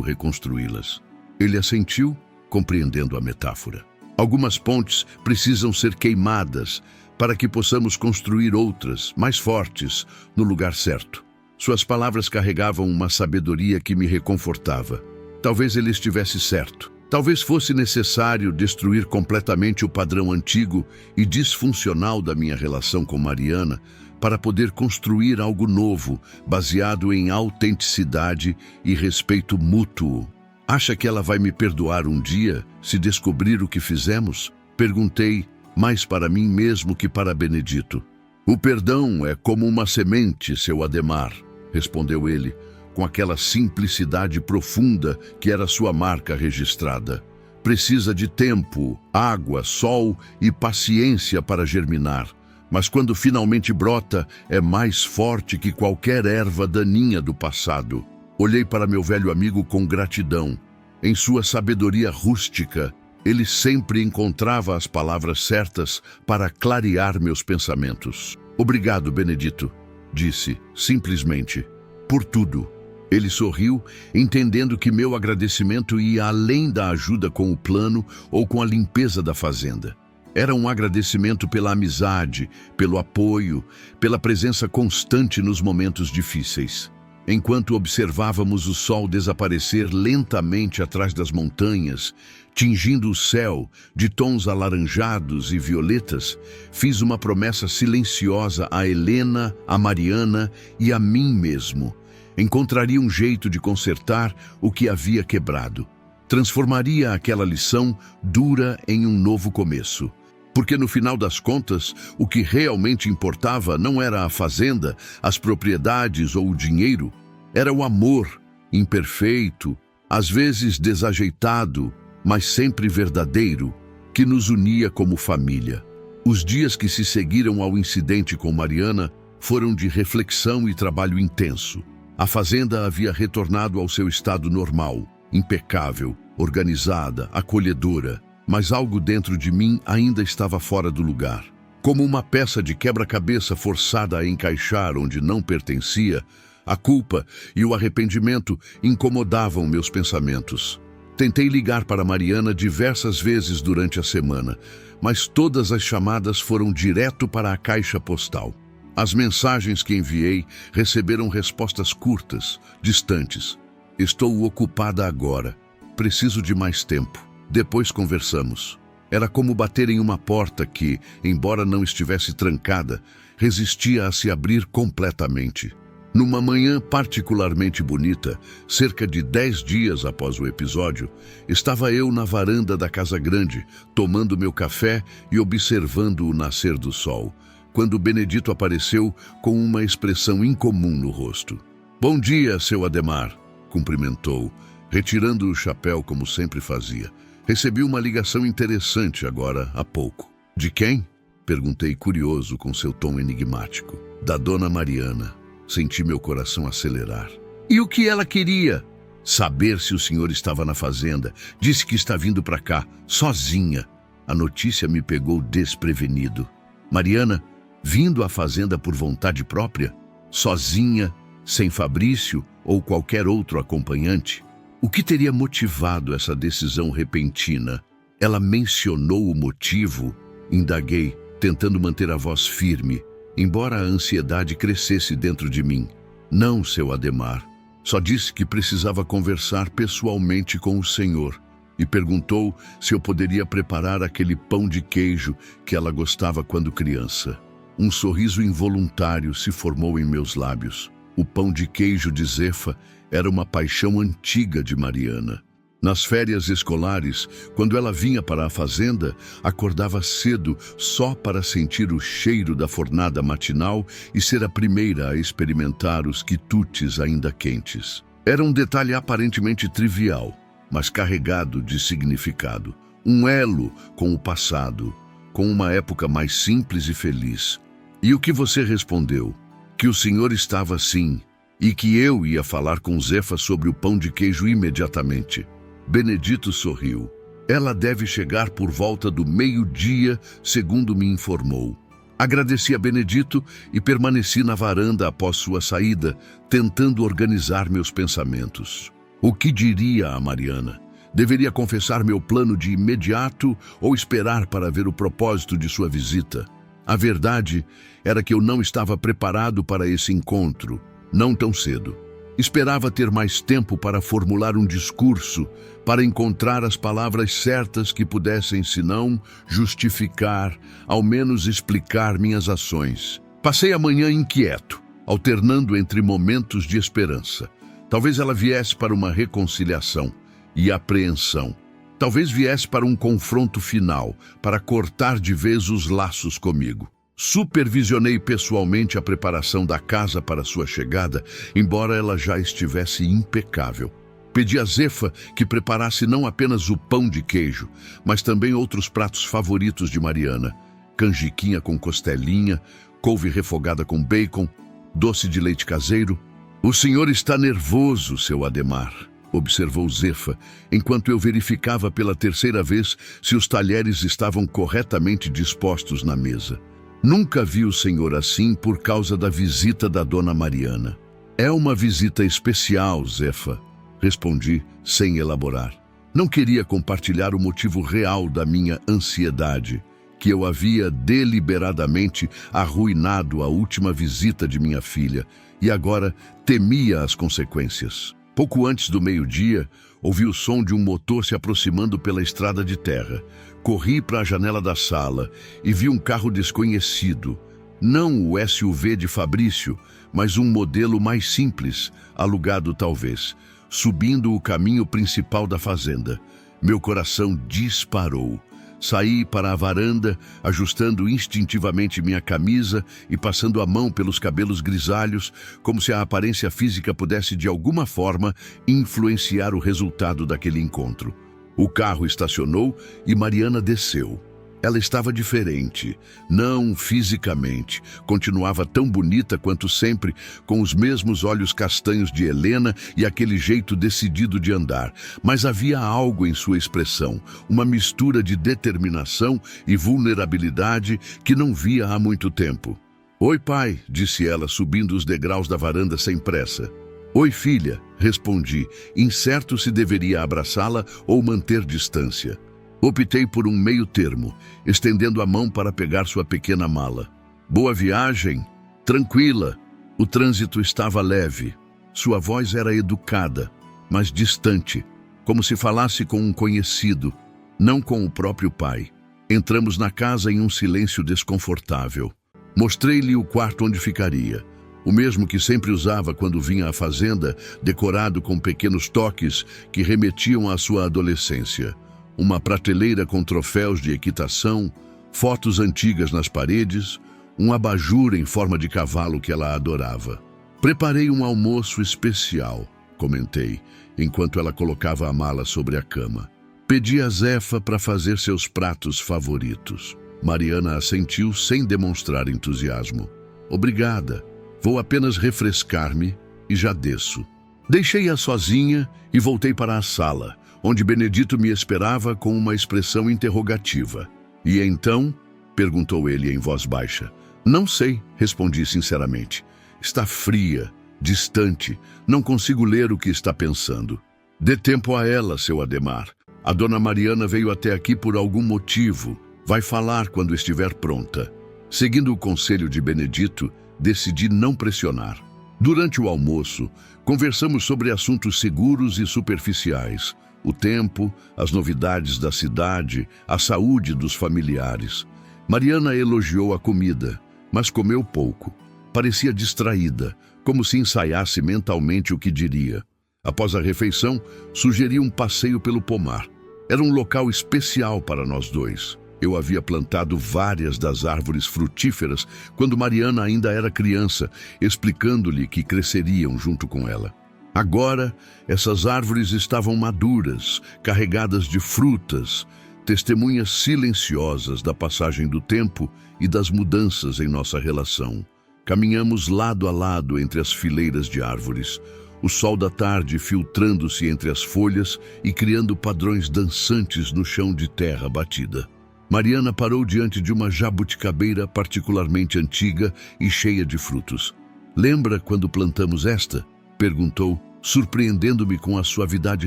reconstruí-las. Ele assentiu, compreendendo a metáfora. Algumas pontes precisam ser queimadas para que possamos construir outras, mais fortes, no lugar certo. Suas palavras carregavam uma sabedoria que me reconfortava. Talvez ele estivesse certo. Talvez fosse necessário destruir completamente o padrão antigo e disfuncional da minha relação com Mariana para poder construir algo novo, baseado em autenticidade e respeito mútuo. Acha que ela vai me perdoar um dia, se descobrir o que fizemos? Perguntei, mais para mim mesmo que para Benedito. O perdão é como uma semente, seu Ademar, respondeu ele, com aquela simplicidade profunda que era sua marca registrada. Precisa de tempo, água, sol e paciência para germinar, mas quando finalmente brota, é mais forte que qualquer erva daninha do passado. Olhei para meu velho amigo com gratidão. Em sua sabedoria rústica, ele sempre encontrava as palavras certas para clarear meus pensamentos. Obrigado, Benedito, disse, simplesmente, por tudo. Ele sorriu, entendendo que meu agradecimento ia além da ajuda com o plano ou com a limpeza da fazenda. Era um agradecimento pela amizade, pelo apoio, pela presença constante nos momentos difíceis. Enquanto observávamos o sol desaparecer lentamente atrás das montanhas, tingindo o céu de tons alaranjados e violetas, fiz uma promessa silenciosa a Helena, a Mariana e a mim mesmo. Encontraria um jeito de consertar o que havia quebrado. Transformaria aquela lição dura em um novo começo. Porque no final das contas, o que realmente importava não era a fazenda, as propriedades ou o dinheiro. Era o amor, imperfeito, às vezes desajeitado, mas sempre verdadeiro, que nos unia como família. Os dias que se seguiram ao incidente com Mariana foram de reflexão e trabalho intenso. A fazenda havia retornado ao seu estado normal, impecável, organizada, acolhedora, mas algo dentro de mim ainda estava fora do lugar. Como uma peça de quebra-cabeça forçada a encaixar onde não pertencia, a culpa e o arrependimento incomodavam meus pensamentos. Tentei ligar para Mariana diversas vezes durante a semana, mas todas as chamadas foram direto para a caixa postal. As mensagens que enviei receberam respostas curtas, distantes. Estou ocupada agora. Preciso de mais tempo. Depois conversamos. Era como bater em uma porta que, embora não estivesse trancada, resistia a se abrir completamente. Numa manhã particularmente bonita, cerca de 10 dias após o episódio, estava eu na varanda da casa grande, tomando meu café e observando o nascer do sol, quando Benedito apareceu com uma expressão incomum no rosto. Bom dia, seu Ademar, cumprimentou, retirando o chapéu como sempre fazia. Recebi uma ligação interessante agora há pouco. De quem? Perguntei curioso com seu tom enigmático. Da dona Mariana. Senti meu coração acelerar. E o que ela queria? Saber se o senhor estava na fazenda. Disse que está vindo para cá, sozinha. A notícia me pegou desprevenido. Mariana, vindo à fazenda por vontade própria? Sozinha, sem Fabrício ou qualquer outro acompanhante? O que teria motivado essa decisão repentina? Ela mencionou o motivo? Indaguei, tentando manter a voz firme, embora a ansiedade crescesse dentro de mim. Não, seu Ademar. Só disse que precisava conversar pessoalmente com o senhor e perguntou se eu poderia preparar aquele pão de queijo que ela gostava quando criança. Um sorriso involuntário se formou em meus lábios. O pão de queijo de Zefa era uma paixão antiga de Mariana. Nas férias escolares, quando ela vinha para a fazenda, acordava cedo só para sentir o cheiro da fornada matinal e ser a primeira a experimentar os quitutes ainda quentes. Era um detalhe aparentemente trivial, mas carregado de significado. Um elo com o passado, com uma época mais simples e feliz. E o que você respondeu? Que o senhor estava sim, e que eu ia falar com Zefa sobre o pão de queijo imediatamente. Benedito sorriu. Ela deve chegar por volta do meio-dia, segundo me informou. Agradeci a Benedito e permaneci na varanda após sua saída, tentando organizar meus pensamentos. O que diria a Mariana? Deveria confessar meu plano de imediato ou esperar para ver o propósito de sua visita? A verdade era que eu não estava preparado para esse encontro, não tão cedo. Esperava ter mais tempo para formular um discurso, para encontrar as palavras certas que pudessem, se não justificar, ao menos explicar minhas ações. Passei a manhã inquieto, alternando entre momentos de esperança. Talvez ela viesse para uma reconciliação e apreensão. Talvez viesse para um confronto final, para cortar de vez os laços comigo. Supervisionei pessoalmente a preparação da casa para sua chegada, embora ela já estivesse impecável. Pedi a Zefa que preparasse não apenas o pão de queijo, mas também outros pratos favoritos de Mariana: canjiquinha com costelinha, couve refogada com bacon, doce de leite caseiro. "O senhor está nervoso, seu Ademar", observou Zefa, enquanto eu verificava pela terceira vez se os talheres estavam corretamente dispostos na mesa. "Nunca vi o senhor assim por causa da visita da dona Mariana." "É uma visita especial, Zefa", respondi sem elaborar. Não queria compartilhar o motivo real da minha ansiedade, que eu havia deliberadamente arruinado a última visita de minha filha e agora temia as consequências. Pouco antes do meio-dia, ouvi o som de um motor se aproximando pela estrada de terra. Corri para a janela da sala e vi um carro desconhecido. Não o SUV de Fabrício, mas um modelo mais simples, alugado talvez, subindo o caminho principal da fazenda. Meu coração disparou. Saí para a varanda, ajustando instintivamente minha camisa e passando a mão pelos cabelos grisalhos, como se a aparência física pudesse de alguma forma influenciar o resultado daquele encontro. O carro estacionou e Mariana desceu. Ela estava diferente, não fisicamente. Continuava tão bonita quanto sempre, com os mesmos olhos castanhos de Helena e aquele jeito decidido de andar. Mas havia algo em sua expressão, uma mistura de determinação e vulnerabilidade que não via há muito tempo. "Oi, pai", disse ela, subindo os degraus da varanda sem pressa. "Oi, filha", respondi, incerto se deveria abraçá-la ou manter distância. Optei por um meio termo, estendendo a mão para pegar sua pequena mala. "Boa viagem?" "Tranquila." O trânsito estava leve. Sua voz era educada, mas distante, como se falasse com um conhecido, não com o próprio pai. Entramos na casa em um silêncio desconfortável. Mostrei-lhe o quarto onde ficaria, o mesmo que sempre usava quando vinha à fazenda, decorado com pequenos toques que remetiam à sua adolescência. Uma prateleira com troféus de equitação, fotos antigas nas paredes, um abajur em forma de cavalo que ela adorava. "Preparei um almoço especial", comentei, enquanto ela colocava a mala sobre a cama. "Pedi a Zefa para fazer seus pratos favoritos." Mariana assentiu sem demonstrar entusiasmo. "Obrigada. Vou apenas refrescar-me e já desço." Deixei-a sozinha e voltei para a sala, onde Benedito me esperava com uma expressão interrogativa. "E então?" perguntou ele em voz baixa. "Não sei", respondi sinceramente. "Está fria, distante, não consigo ler o que está pensando." "Dê tempo a ela, seu Ademar. A dona Mariana veio até aqui por algum motivo. Vai falar quando estiver pronta." Seguindo o conselho de Benedito, decidi não pressionar. Durante o almoço, conversamos sobre assuntos seguros e superficiais: o tempo, as novidades da cidade, a saúde dos familiares. Mariana elogiou a comida, mas comeu pouco. Parecia distraída, como se ensaiasse mentalmente o que diria. Após a refeição, sugeri um passeio pelo pomar. Era um local especial para nós dois. Eu havia plantado várias das árvores frutíferas quando Mariana ainda era criança, explicando-lhe que cresceriam junto com ela. Agora, essas árvores estavam maduras, carregadas de frutas, testemunhas silenciosas da passagem do tempo e das mudanças em nossa relação. Caminhamos lado a lado entre as fileiras de árvores, o sol da tarde filtrando-se entre as folhas e criando padrões dançantes no chão de terra batida. Mariana parou diante de uma jabuticabeira particularmente antiga e cheia de frutos. "Lembra quando plantamos esta?" perguntou, surpreendendo-me com a suavidade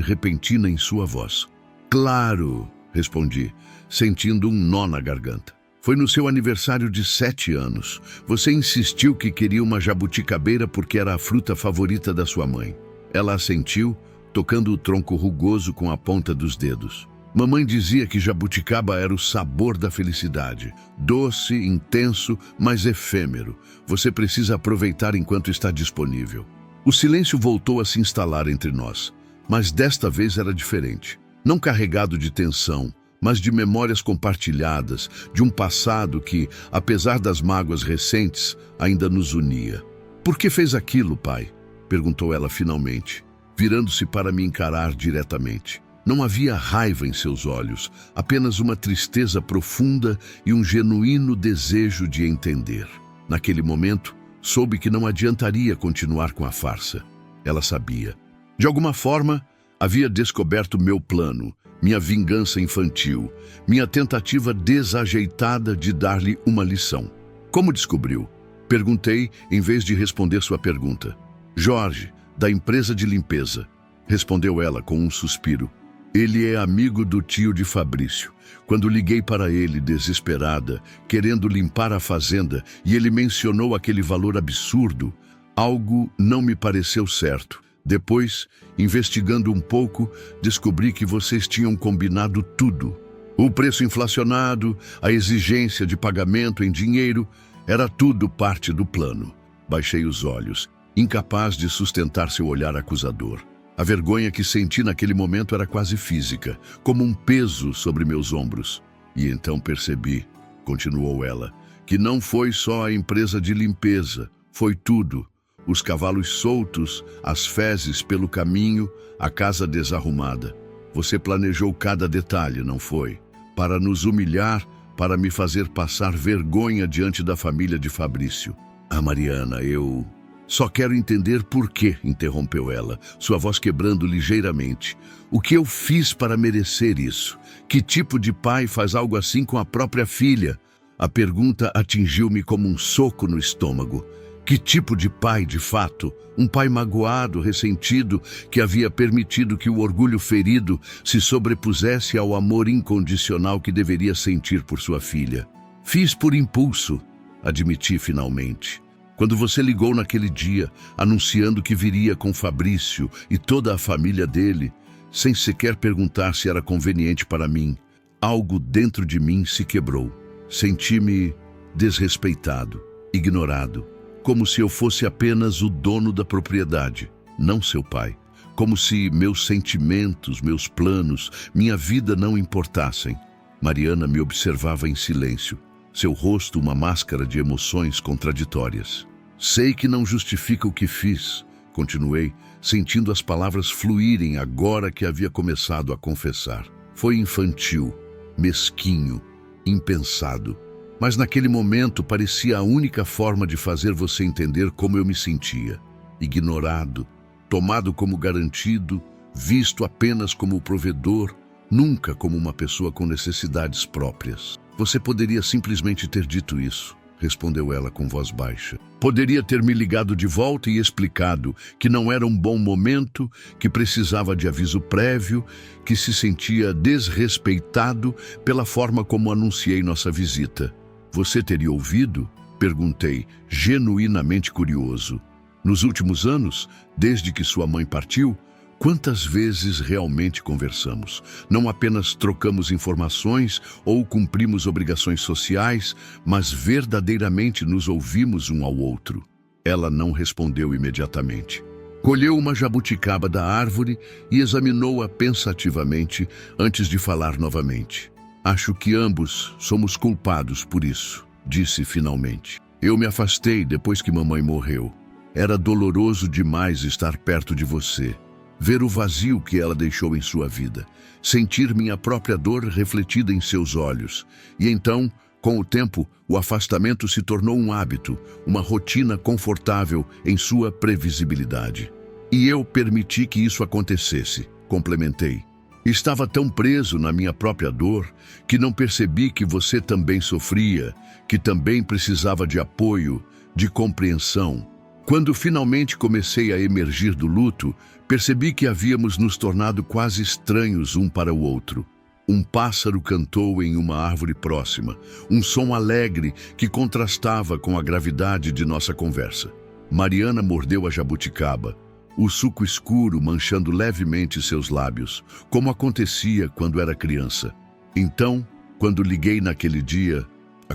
repentina em sua voz. "Claro", respondi, sentindo um nó na garganta. "Foi no seu aniversário de 7 anos. Você insistiu que queria uma jabuticabeira porque era a fruta favorita da sua mãe." Ela assentiu, tocando o tronco rugoso com a ponta dos dedos. "Mamãe dizia que jabuticaba era o sabor da felicidade. Doce, intenso, mas efêmero. Você precisa aproveitar enquanto está disponível." O silêncio voltou a se instalar entre nós, mas desta vez era diferente. Não carregado de tensão, mas de memórias compartilhadas, de um passado que, apesar das mágoas recentes, ainda nos unia. Por que fez aquilo, pai? Perguntou ela finalmente, virando-se para me encarar diretamente. Não havia raiva em seus olhos, apenas uma tristeza profunda e um genuíno desejo de entender. Naquele momento, soube que não adiantaria continuar com a farsa. Ela sabia. De alguma forma, havia descoberto meu plano, minha vingança infantil, minha tentativa desajeitada de dar-lhe uma lição. Como descobriu? Perguntei, em vez de responder sua pergunta. Jorge, da empresa de limpeza, respondeu ela com um suspiro. Ele é amigo do tio de Fabrício. Quando liguei para ele, desesperada, querendo limpar a fazenda, e ele mencionou aquele valor absurdo, algo não me pareceu certo. Depois, investigando um pouco, descobri que vocês tinham combinado tudo. O preço inflacionado, a exigência de pagamento em dinheiro, era tudo parte do plano. Baixei os olhos, incapaz de sustentar seu olhar acusador. A vergonha que senti naquele momento era quase física, como um peso sobre meus ombros. E então percebi, continuou ela, que não foi só a empresa de limpeza, foi tudo. Os cavalos soltos, as fezes pelo caminho, a casa desarrumada. Você planejou cada detalhe, não foi? Para nos humilhar, para me fazer passar vergonha diante da família de Fabrício. Ah, Mariana, eu... Só quero entender por quê, interrompeu ela, sua voz quebrando ligeiramente. O que eu fiz para merecer isso? Que tipo de pai faz algo assim com a própria filha? A pergunta atingiu-me como um soco no estômago. Que tipo de pai, de fato? Um pai magoado, ressentido, que havia permitido que o orgulho ferido se sobrepusesse ao amor incondicional que deveria sentir por sua filha. Fiz por impulso, admiti finalmente. Quando você ligou naquele dia, anunciando que viria com Fabrício e toda a família dele, sem sequer perguntar se era conveniente para mim, algo dentro de mim se quebrou. Senti-me desrespeitado, ignorado, como se eu fosse apenas o dono da propriedade, não seu pai. Como se meus sentimentos, meus planos, minha vida não importassem. Mariana me observava em silêncio, seu rosto uma máscara de emoções contraditórias. Sei que não justifica o que fiz, continuei, sentindo as palavras fluírem agora que havia começado a confessar. Foi infantil, mesquinho, impensado. Mas naquele momento parecia a única forma de fazer você entender como eu me sentia. Ignorado, tomado como garantido, visto apenas como o provedor, nunca como uma pessoa com necessidades próprias. Você poderia simplesmente ter dito isso, respondeu ela com voz baixa. Poderia ter me ligado de volta e explicado que não era um bom momento, que precisava de aviso prévio, que se sentia desrespeitado pela forma como anunciei nossa visita. Você teria ouvido? Perguntei, genuinamente curioso. Nos últimos anos, desde que sua mãe partiu, quantas vezes realmente conversamos? Não apenas trocamos informações ou cumprimos obrigações sociais, mas verdadeiramente nos ouvimos um ao outro. Ela não respondeu imediatamente. Colheu uma jabuticaba da árvore e examinou-a pensativamente antes de falar novamente. Acho que ambos somos culpados por isso, disse finalmente. Eu me afastei depois que mamãe morreu. Era doloroso demais estar perto de você. Ver o vazio que ela deixou em sua vida, sentir minha própria dor refletida em seus olhos. E então, com o tempo, o afastamento se tornou um hábito, uma rotina confortável em sua previsibilidade. E eu permiti que isso acontecesse, complementei. Estava tão preso na minha própria dor que não percebi que você também sofria, que também precisava de apoio, de compreensão. Quando finalmente comecei a emergir do luto, percebi que havíamos nos tornado quase estranhos um para o outro. Um pássaro cantou em uma árvore próxima, um som alegre que contrastava com a gravidade de nossa conversa. Mariana mordeu a jabuticaba, o suco escuro manchando levemente seus lábios, como acontecia quando era criança. Então, quando liguei naquele dia,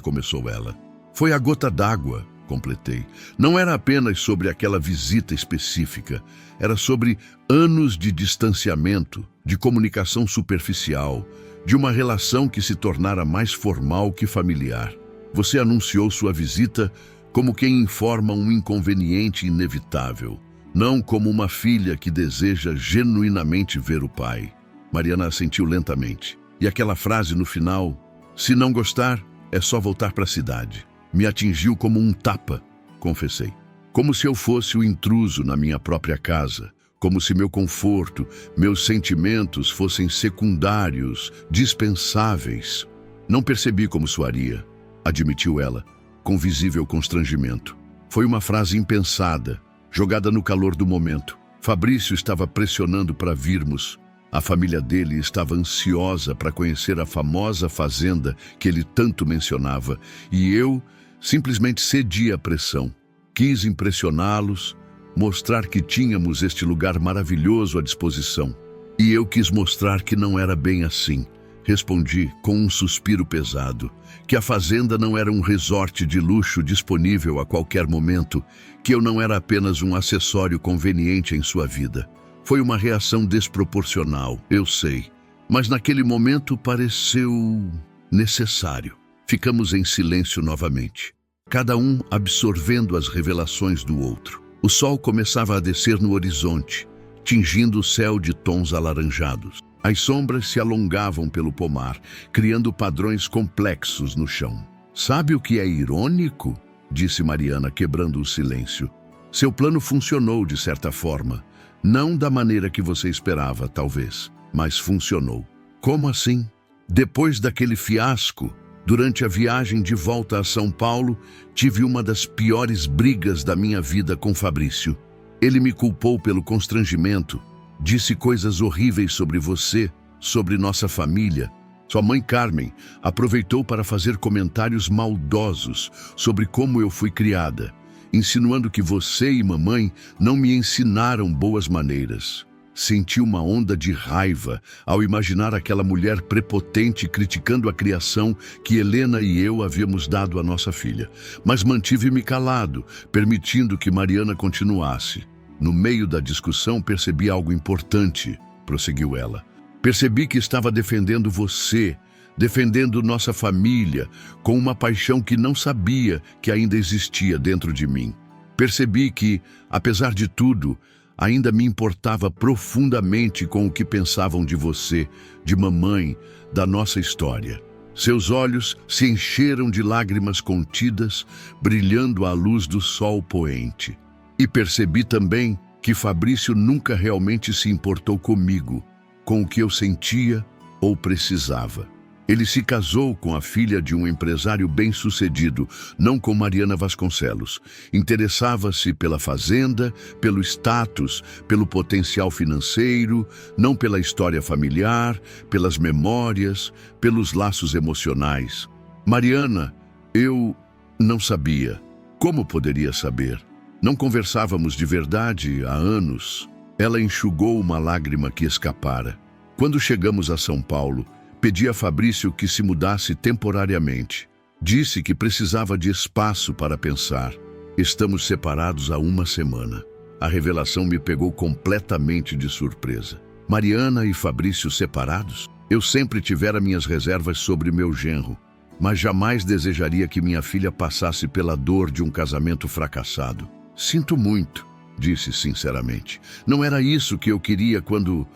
começou ela. Foi a gota d'água. completei. Não era apenas sobre aquela visita específica, era sobre anos de distanciamento, de comunicação superficial, de uma relação que se tornara mais formal que familiar. Você anunciou sua visita como quem informa um inconveniente inevitável, não como uma filha que deseja genuinamente ver o pai. Mariana assentiu lentamente. E aquela frase no final, se não gostar, é só voltar para a cidade. Me atingiu como um tapa, confessei. Como se eu fosse o intruso na minha própria casa, como se meu conforto, meus sentimentos fossem secundários, dispensáveis. Não percebi como soaria, admitiu ela, com visível constrangimento. Foi uma frase impensada, jogada no calor do momento. Fabrício estava pressionando para virmos. A família dele estava ansiosa para conhecer a famosa fazenda que ele tanto mencionava, e eu simplesmente cedi à pressão. Quis impressioná-los, mostrar que tínhamos este lugar maravilhoso à disposição. E eu quis mostrar que não era bem assim. Respondi com um suspiro pesado, que a fazenda não era um resort de luxo disponível a qualquer momento, que eu não era apenas um acessório conveniente em sua vida. Foi uma reação desproporcional, eu sei, mas naquele momento pareceu necessário. Ficamos em silêncio novamente, cada um absorvendo as revelações do outro. O sol começava a descer no horizonte, tingindo o céu de tons alaranjados. As sombras se alongavam pelo pomar, criando padrões complexos no chão. Sabe o que é irônico? Disse Mariana, quebrando o silêncio. Seu plano funcionou de certa forma. Não da maneira que você esperava, talvez, mas funcionou. Como assim? Depois daquele fiasco, durante a viagem de volta a São Paulo, tive uma das piores brigas da minha vida com Fabrício. Ele me culpou pelo constrangimento, disse coisas horríveis sobre você, sobre nossa família. Sua mãe Carmen aproveitou para fazer comentários maldosos sobre como eu fui criada, insinuando que você e mamãe não me ensinaram boas maneiras. Senti uma onda de raiva ao imaginar aquela mulher prepotente criticando a criação que Helena e eu havíamos dado à nossa filha. Mas mantive-me calado, permitindo que Mariana continuasse. No meio da discussão percebi algo importante, prosseguiu ela. Percebi que estava defendendo você, defendendo nossa família, com uma paixão que não sabia que ainda existia dentro de mim. Percebi que, apesar de tudo, ainda me importava profundamente com o que pensavam de você, de mamãe, da nossa história. Seus olhos se encheram de lágrimas contidas, brilhando à luz do sol poente. E percebi também que Fabrício nunca realmente se importou comigo, com o que eu sentia ou precisava. Ele se casou com a filha de um empresário bem-sucedido, não com Mariana Vasconcelos. Interessava-se pela fazenda, pelo status, pelo potencial financeiro, não pela história familiar, pelas memórias, pelos laços emocionais. Mariana, eu não sabia. Como poderia saber? Não conversávamos de verdade há anos. Ela enxugou uma lágrima que escapara. Quando chegamos a São Paulo, pedi a Fabrício que se mudasse temporariamente. Disse que precisava de espaço para pensar. Estamos separados há uma semana. A revelação me pegou completamente de surpresa. Mariana e Fabrício separados? Eu sempre tivera minhas reservas sobre meu genro, mas jamais desejaria que minha filha passasse pela dor de um casamento fracassado. Sinto muito, disse sinceramente. Não era isso que eu queria quando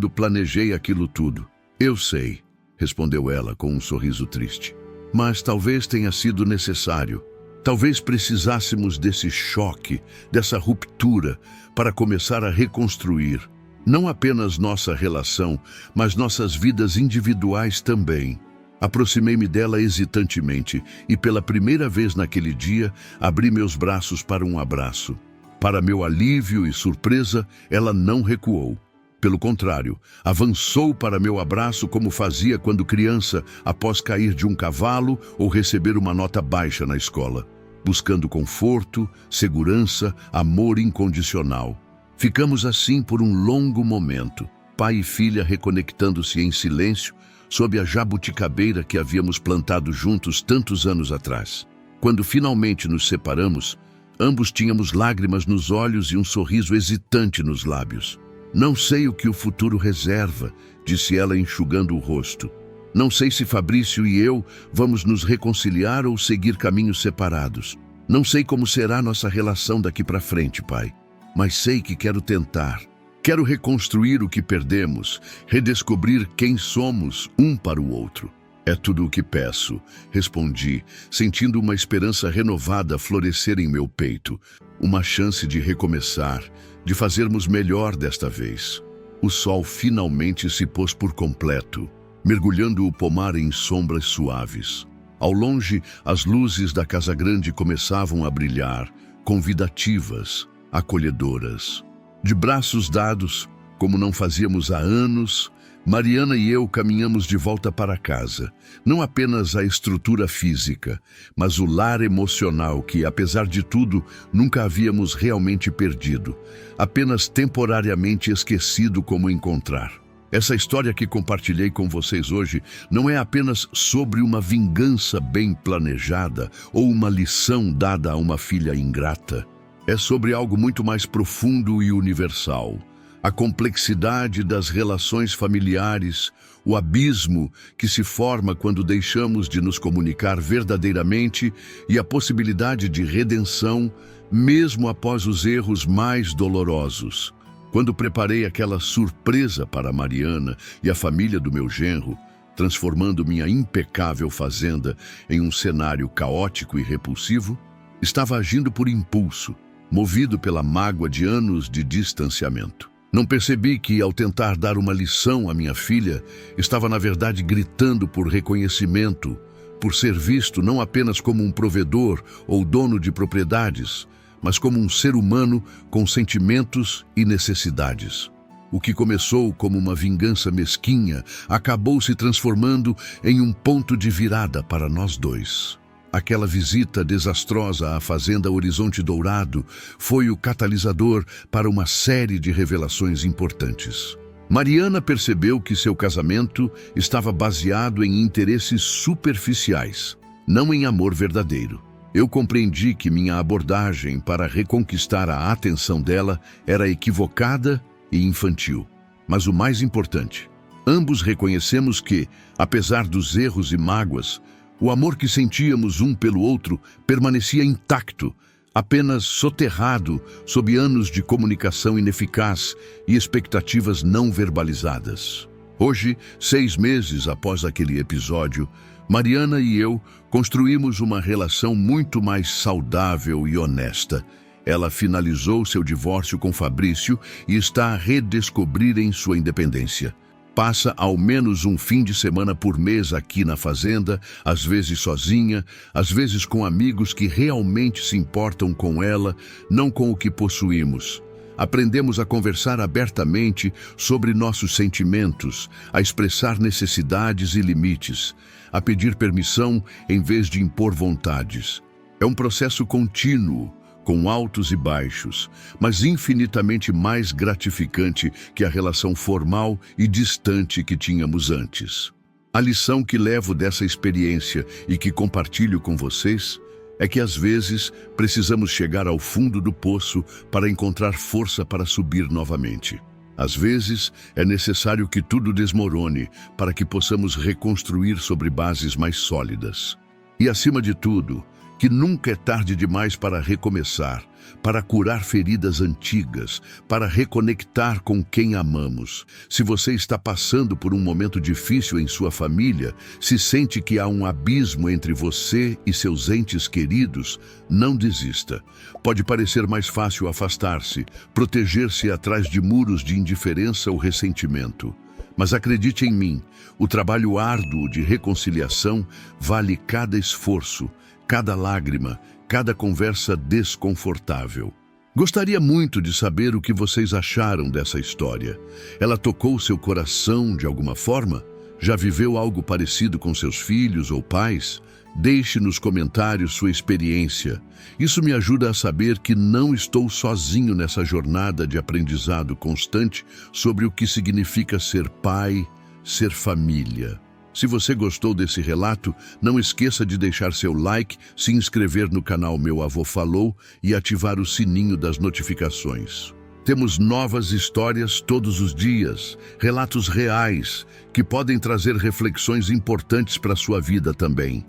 planejei aquilo tudo. Eu sei, respondeu ela com um sorriso triste. Mas talvez tenha sido necessário. Talvez precisássemos desse choque, dessa ruptura, para começar a reconstruir. Não apenas nossa relação, mas nossas vidas individuais também. Aproximei-me dela hesitantemente e pela primeira vez naquele dia abri meus braços para um abraço. Para meu alívio e surpresa, ela não recuou. Pelo contrário, avançou para meu abraço como fazia quando criança, após cair de um cavalo ou receber uma nota baixa na escola, buscando conforto, segurança, amor incondicional. Ficamos assim por um longo momento, pai e filha reconectando-se em silêncio sob a jabuticabeira que havíamos plantado juntos tantos anos atrás. Quando finalmente nos separamos, ambos tínhamos lágrimas nos olhos e um sorriso hesitante nos lábios. Não sei o que o futuro reserva, disse ela enxugando o rosto. Não sei se Fabrício e eu vamos nos reconciliar ou seguir caminhos separados. Não sei como será nossa relação daqui para frente, pai. Mas sei que quero tentar. Quero reconstruir o que perdemos, redescobrir quem somos um para o outro. É tudo o que peço, respondi, sentindo uma esperança renovada florescer em meu peito. Uma chance de recomeçar, de fazermos melhor desta vez. O sol finalmente se pôs por completo, mergulhando o pomar em sombras suaves. Ao longe, as luzes da casa grande começavam a brilhar, convidativas, acolhedoras. De braços dados, como não fazíamos há anos, Mariana e eu caminhamos de volta para casa. Não apenas a estrutura física, mas o lar emocional que, apesar de tudo, nunca havíamos realmente perdido, apenas temporariamente esquecido como encontrar. Essa história que compartilhei com vocês hoje não é apenas sobre uma vingança bem planejada ou uma lição dada a uma filha ingrata. É sobre algo muito mais profundo e universal. A complexidade das relações familiares, o abismo que se forma quando deixamos de nos comunicar verdadeiramente e a possibilidade de redenção, mesmo após os erros mais dolorosos. Quando preparei aquela surpresa para Mariana e a família do meu genro, transformando minha impecável fazenda em um cenário caótico e repulsivo, estava agindo por impulso, movido pela mágoa de anos de distanciamento. Não percebi que, ao tentar dar uma lição à minha filha, estava na verdade gritando por reconhecimento, por ser visto não apenas como um provedor ou dono de propriedades, mas como um ser humano com sentimentos e necessidades. O que começou como uma vingança mesquinha acabou se transformando em um ponto de virada para nós dois. Aquela visita desastrosa à fazenda Horizonte Dourado foi o catalisador para uma série de revelações importantes. Mariana percebeu que seu casamento estava baseado em interesses superficiais, não em amor verdadeiro. Eu compreendi que minha abordagem para reconquistar a atenção dela era equivocada e infantil. Mas o mais importante, ambos reconhecemos que, apesar dos erros e mágoas, o amor que sentíamos um pelo outro permanecia intacto, apenas soterrado sob anos de comunicação ineficaz e expectativas não verbalizadas. Hoje, 6 meses após aquele episódio, Mariana e eu construímos uma relação muito mais saudável e honesta. Ela finalizou seu divórcio com Fabrício e está a redescobrir em sua independência. Passa ao menos um fim de semana por mês aqui na fazenda, às vezes sozinha, às vezes com amigos que realmente se importam com ela, não com o que possuímos. Aprendemos a conversar abertamente sobre nossos sentimentos, a expressar necessidades e limites, a pedir permissão em vez de impor vontades. É um processo contínuo, com altos e baixos, mas infinitamente mais gratificante que a relação formal e distante que tínhamos antes. A lição que levo dessa experiência e que compartilho com vocês é que às vezes precisamos chegar ao fundo do poço para encontrar força para subir novamente. Às vezes é necessário que tudo desmorone para que possamos reconstruir sobre bases mais sólidas. E acima de tudo, que nunca é tarde demais para recomeçar, para curar feridas antigas, para reconectar com quem amamos. Se você está passando por um momento difícil em sua família, se sente que há um abismo entre você e seus entes queridos, não desista. Pode parecer mais fácil afastar-se, proteger-se atrás de muros de indiferença ou ressentimento. Mas acredite em mim, o trabalho árduo de reconciliação vale cada esforço, cada lágrima, cada conversa desconfortável. Gostaria muito de saber o que vocês acharam dessa história. Ela tocou seu coração de alguma forma? Já viveu algo parecido com seus filhos ou pais? Deixe nos comentários sua experiência. Isso me ajuda a saber que não estou sozinho nessa jornada de aprendizado constante sobre o que significa ser pai, ser família. Se você gostou desse relato, não esqueça de deixar seu like, se inscrever no canal Meu Avô Falou e ativar o sininho das notificações. Temos novas histórias todos os dias, relatos reais, que podem trazer reflexões importantes para a sua vida também.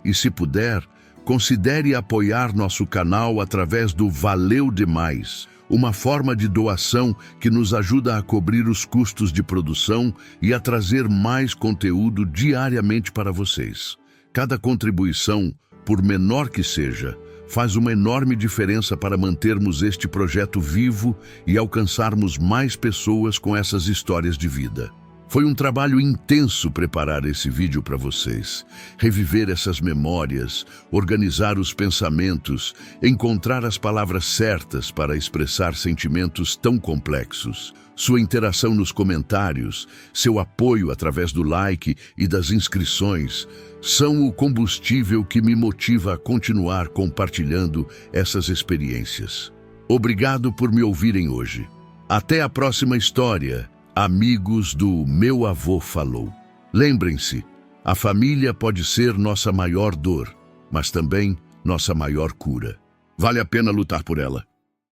E se puder, considere apoiar nosso canal através do Valeu Demais, uma forma de doação que nos ajuda a cobrir os custos de produção e a trazer mais conteúdo diariamente para vocês. Cada contribuição, por menor que seja, faz uma enorme diferença para mantermos este projeto vivo e alcançarmos mais pessoas com essas histórias de vida. Foi um trabalho intenso preparar esse vídeo para vocês, reviver essas memórias, organizar os pensamentos, encontrar as palavras certas para expressar sentimentos tão complexos. Sua interação nos comentários, seu apoio através do like e das inscrições são o combustível que me motiva a continuar compartilhando essas experiências. Obrigado por me ouvirem hoje. Até a próxima história, amigos do Meu Avô Falou. Lembrem-se, a família pode ser nossa maior dor, mas também nossa maior cura. Vale a pena lutar por ela.